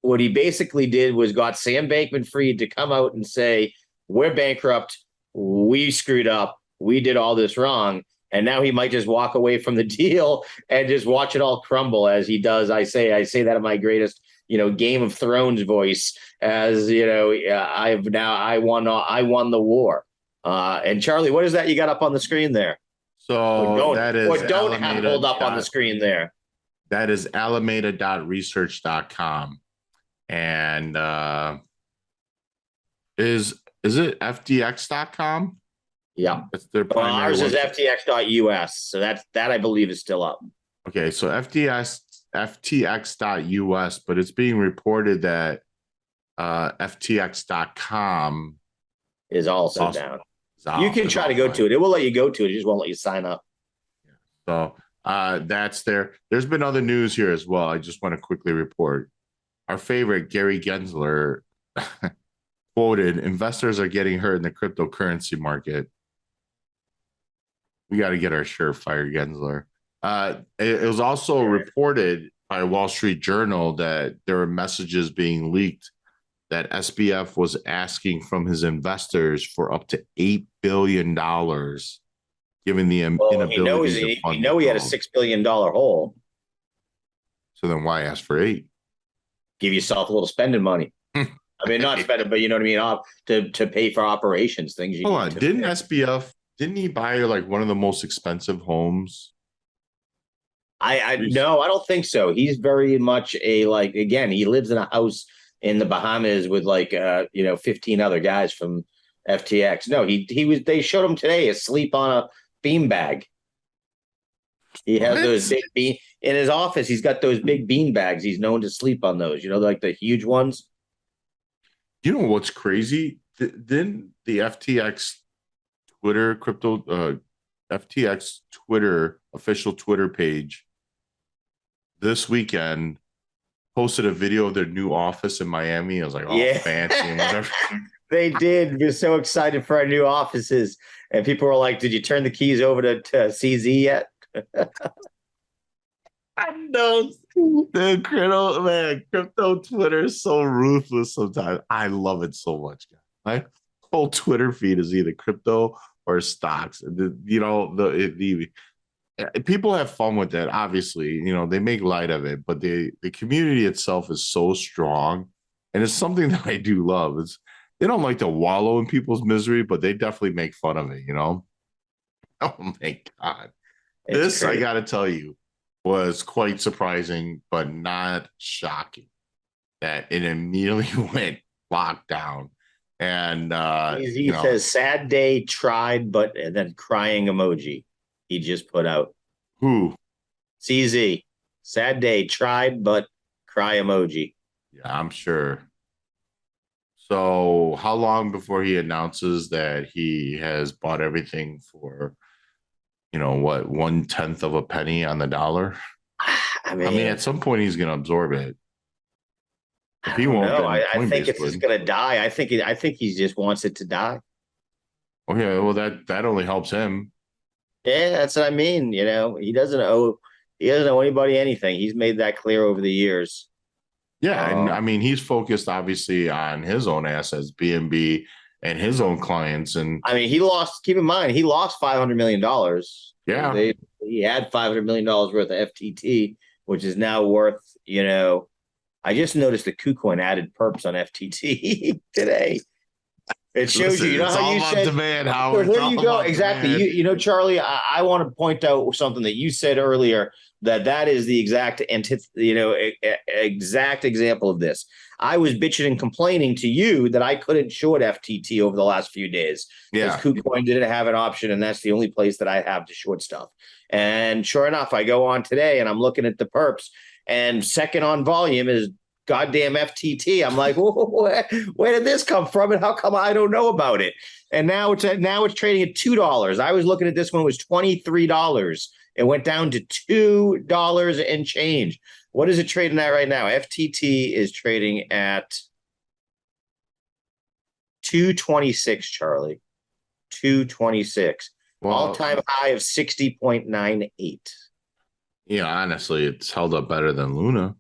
what he basically did was got Sam Bankman-Fried to come out and say, we're bankrupt. We screwed up. We did all this wrong. And now he might just walk away from the deal and just watch it all crumble as he does. I say that in my greatest, Game of Thrones voice, as I won the war. And Charlie, what is that you got up on the screen there? So that is don't have pulled up on the screen there. That is alameda.research.com. And is it FTX.com? Yeah. That's their primary ours is FTX.us. So that I believe is still up. Okay, so FTX.us, but it's being reported that FTX.com is also down. You can try to go to it. It will let you go to it. It just won't let you sign up. So that's there. There's been other news here as well. I just want to quickly report. Our favorite Gary Gensler quoted, investors are getting hurt in the cryptocurrency market. We got to get our shirt fired, Gensler. It was also reported by Wall Street Journal that there were messages being leaked that SBF was asking from his investors for up to $8 billion, given the inability to fund. He had a $6 billion hole. So then why ask for 8? Give yourself a little spending money. I mean, not spending, but you know what I mean, to pay for operations, things. Hold on, didn't SBF? Didn't he buy like one of the most expensive homes? No, I don't think so. He's very much again, he lives in a house in the Bahamas with 15 other guys from FTX. No, they showed him today asleep on a beanbag. He has those big in his office. He's got those big bean bags. He's known to sleep on those, like the huge ones. You know what's crazy? Didn't the FTX Twitter FTX Twitter official Twitter page this weekend posted a video of their new office in Miami? I was like, fancy and whatever. They did. We're so excited for our new offices. And people were like, did you turn the keys over to CZ yet? I know. The crypto Twitter is so ruthless sometimes. I love it so much. My whole Twitter feed is either crypto or stocks. People have fun with that. Obviously, they make light of it, but the community itself is so strong, and it's something that I do love. they don't like to wallow in people's misery, but they definitely make fun of it, Oh my God. It's I crazy. got to tell you, was quite surprising, but not shocking that it immediately went locked down. And, He says, sad day, tried, but and then crying emoji he just put out. who? CZ, sad day, tried, but cry emoji. Yeah, I'm sure. So, how long before he announces that he has bought everything for, what, 1/10 of a penny on the dollar? I I mean, mean, at some point he's going to absorb it. If I he don't won't, know. then I think Coinbase it's just would. gonna die. I think he just wants it to die. Okay, well that only helps him. Yeah, that's what I mean. He doesn't owe anybody anything. He's made that clear over the years. Yeah, and Um, I mean he's focused obviously on his own assets, BNB, and his own clients, and I mean, he lost. Keep in mind, he lost $500 million. yeah, He had $500 million worth of FTT, which is now worth. I just noticed the KuCoin added perps on FTT today. It shows you. listen, You know it's how all you about said. demand, So Howard. It's here all you go. about Exactly. demand. Charlie. I want to point out something that you said earlier. That is the exact exact example of this. I was bitching and complaining to you that I couldn't short FTT over the last few days because Yeah, KuCoin didn't have an option, and that's the only place that I have to short stuff. And sure enough, I go on today and I'm looking at the perps, and second on volume is goddamn FTT. I'm like, where did this come from, and how come I don't know about it? And now it's trading at $2. I was looking at this one, it was $23. It went down to $2 and change. What is it trading at right now? FTT is trading at 226, Charlie. 226. well, All-time high of 60.98. honestly, it's held up better than Luna.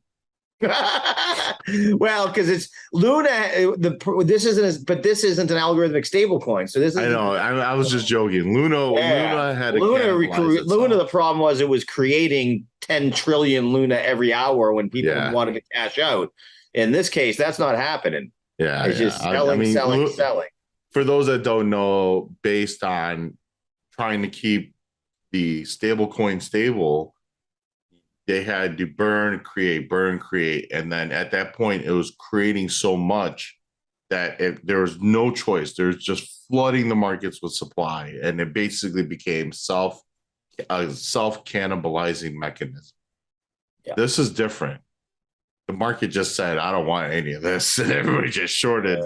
Well, because it's Luna. This isn't an algorithmic stablecoin. So this I is know. I was just joking. yeah. Luna had to cannibalize Luna. itself. The problem was it was creating 10 trillion Luna every hour when people Yeah, wanted to cash out. In this case, that's not happening. yeah, It's yeah. just I selling, mean, selling, selling. for those that don't know, based on trying to keep the stable coin stable, they had to burn, create. And then at that point, it was creating so much that there was no choice. There's just flooding the markets with supply. And it basically became a self cannibalizing mechanism. Yeah. This is different. The market just said, I don't want any of this. And everybody just shorted,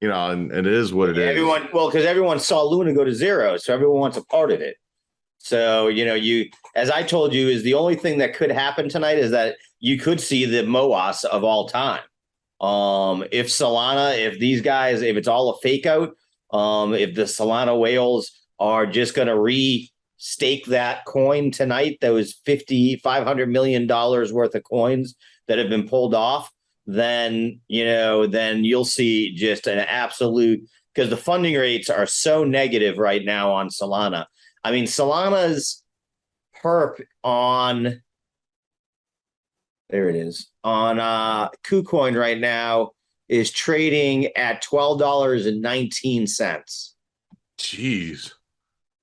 and it is what it is. Because everyone saw Luna go to zero. So everyone wants a part of it. So, as I told you, is the only thing that could happen tonight is that you could see the MOAS of all time. If Solana, if these guys, if it's all a fake out, if the Solana whales are just going to restake that coin tonight, those $500 million worth of coins that have been pulled off, then you'll see just an absolute, because the funding rates are so negative right now on Solana. I mean, Solana's perp on, there it is, on KuCoin right now is trading at $12.19. Jeez.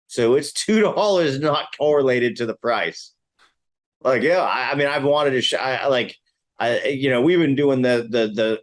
So it's $2 not correlated to the price. Like, yeah, I mean, I've wanted to we've been doing the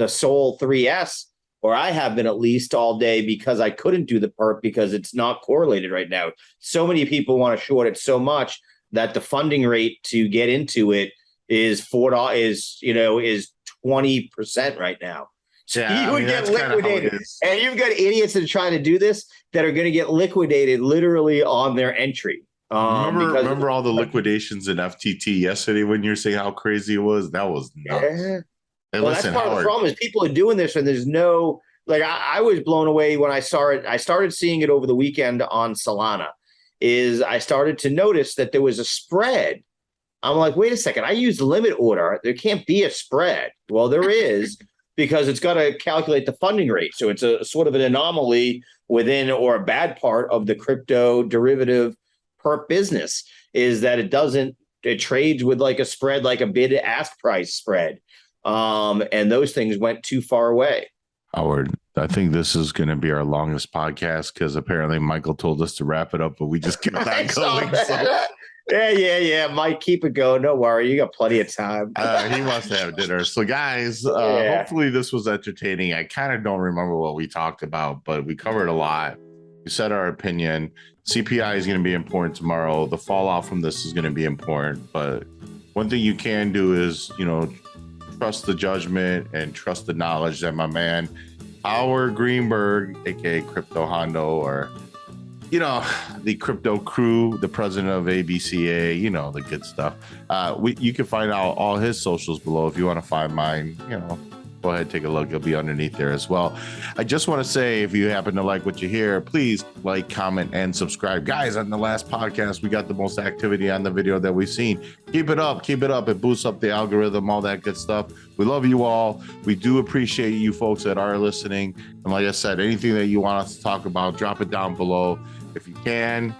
Sol 3S, or I have been at least all day, because I couldn't do the perp because it's not correlated right now. So many people want to short it so much that the funding rate to get into it is $4 is 20% right now. So you would get liquidated, and you've got idiots that are trying to do this that are going to get liquidated literally on their entry. Remember all the liquidations in FTT yesterday when you were saying how crazy it was? That was nuts. Yeah. Hey, Well, listen, that's part Howard, of the problem is people are doing this and there's no, like, I was blown away when I saw it. I started seeing it over the weekend on Solana. I started to notice that there was a spread. I'm like, wait a second, I used limit order. There can't be a spread. Well, there is, because it's got to calculate the funding rate. So it's a sort of an anomaly within, or a bad part of the crypto derivative perp business, is that it trades with like a spread, like a bid ask price spread. And those things went too far away. Howard, I think this is going to be our longest podcast because apparently Michael told us to wrap it up, but we just kept on going. So Yeah. Mike, keep it going. Don't worry. You got plenty of time. he must have dinner. So, guys, Yeah. hopefully this was entertaining. I kind of don't remember what we talked about, but we covered a lot. We said our opinion. CPI is going to be important tomorrow. The fallout from this is going to be important. But one thing you can do is, trust the judgment and trust the knowledge that my man Howard Greenberg, aka Crypto Hondo, or the crypto crew, the president of ABCA, the good stuff. You can find out all his socials below. If you want to find mine, go ahead, take a look. It'll be underneath there as well. I just want to say, if you happen to like what you hear, please like, comment, and subscribe. Guys, on the last podcast, we got the most activity on the video that we've seen. Keep it up. It boosts up the algorithm, all that good stuff. We love you all. We do appreciate you folks that are listening. And like I said, anything that you want us to talk about, drop it down below. If you can,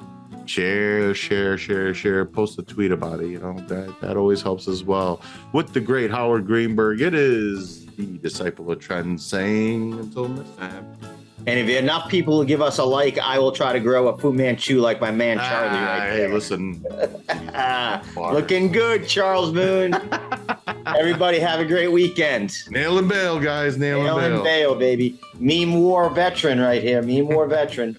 share, post a tweet about it. That always helps as well. With the great Howard Greenberg, it is the disciple of trend saying until next time. And if enough people will give us a like, I will try to grow a Fu Manchu like my man Charlie right there. Hey, listen. Looking good, Charles Moon. Everybody have a great weekend. Nail and bail, guys. Nail and bail, baby. Meme war veteran right here. Meme war veteran.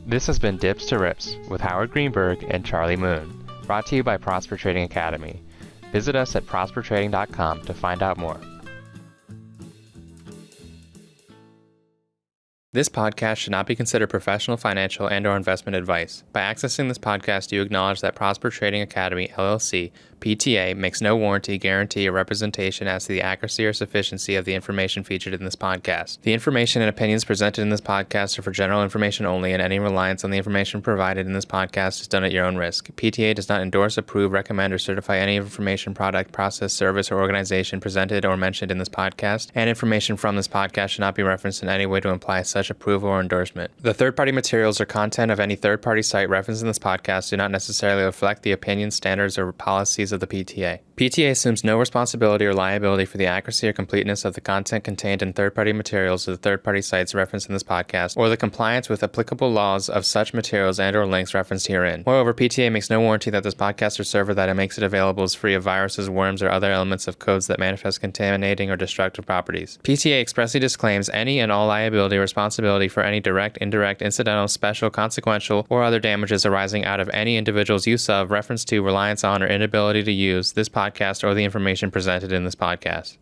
This has been Dips to Rips with Howard Greenberg and Charlie Moon, brought to you by Prosper Trading Academy. Visit us at prospertrading.com to find out more. This podcast should not be considered professional, financial, and/or investment advice. By accessing this podcast, you acknowledge that Prosper Trading Academy LLC, PTA, makes no warranty, guarantee, or representation as to the accuracy or sufficiency of the information featured in this podcast. The information and opinions presented in this podcast are for general information only, and any reliance on the information provided in this podcast is done at your own risk. PTA does not endorse, approve, recommend, or certify any information, product, process, service, or organization presented or mentioned in this podcast, and information from this podcast should not be referenced in any way to imply such approval or endorsement. The third-party materials or content of any third-party site referenced in this podcast do not necessarily reflect the opinions, standards, or policies of the PTA. PTA assumes no responsibility or liability for the accuracy or completeness of the content contained in third-party materials of the third-party sites referenced in this podcast, or the compliance with applicable laws of such materials and/or links referenced herein. Moreover, PTA makes no warranty that this podcast or server that it makes it available is free of viruses, worms, or other elements of codes that manifest contaminating or destructive properties. PTA expressly disclaims any and all liability or responsibility for any direct, indirect, incidental, special, consequential, or other damages arising out of any individual's use of, reference to, reliance on, or inability to use this podcast or the information presented in this podcast.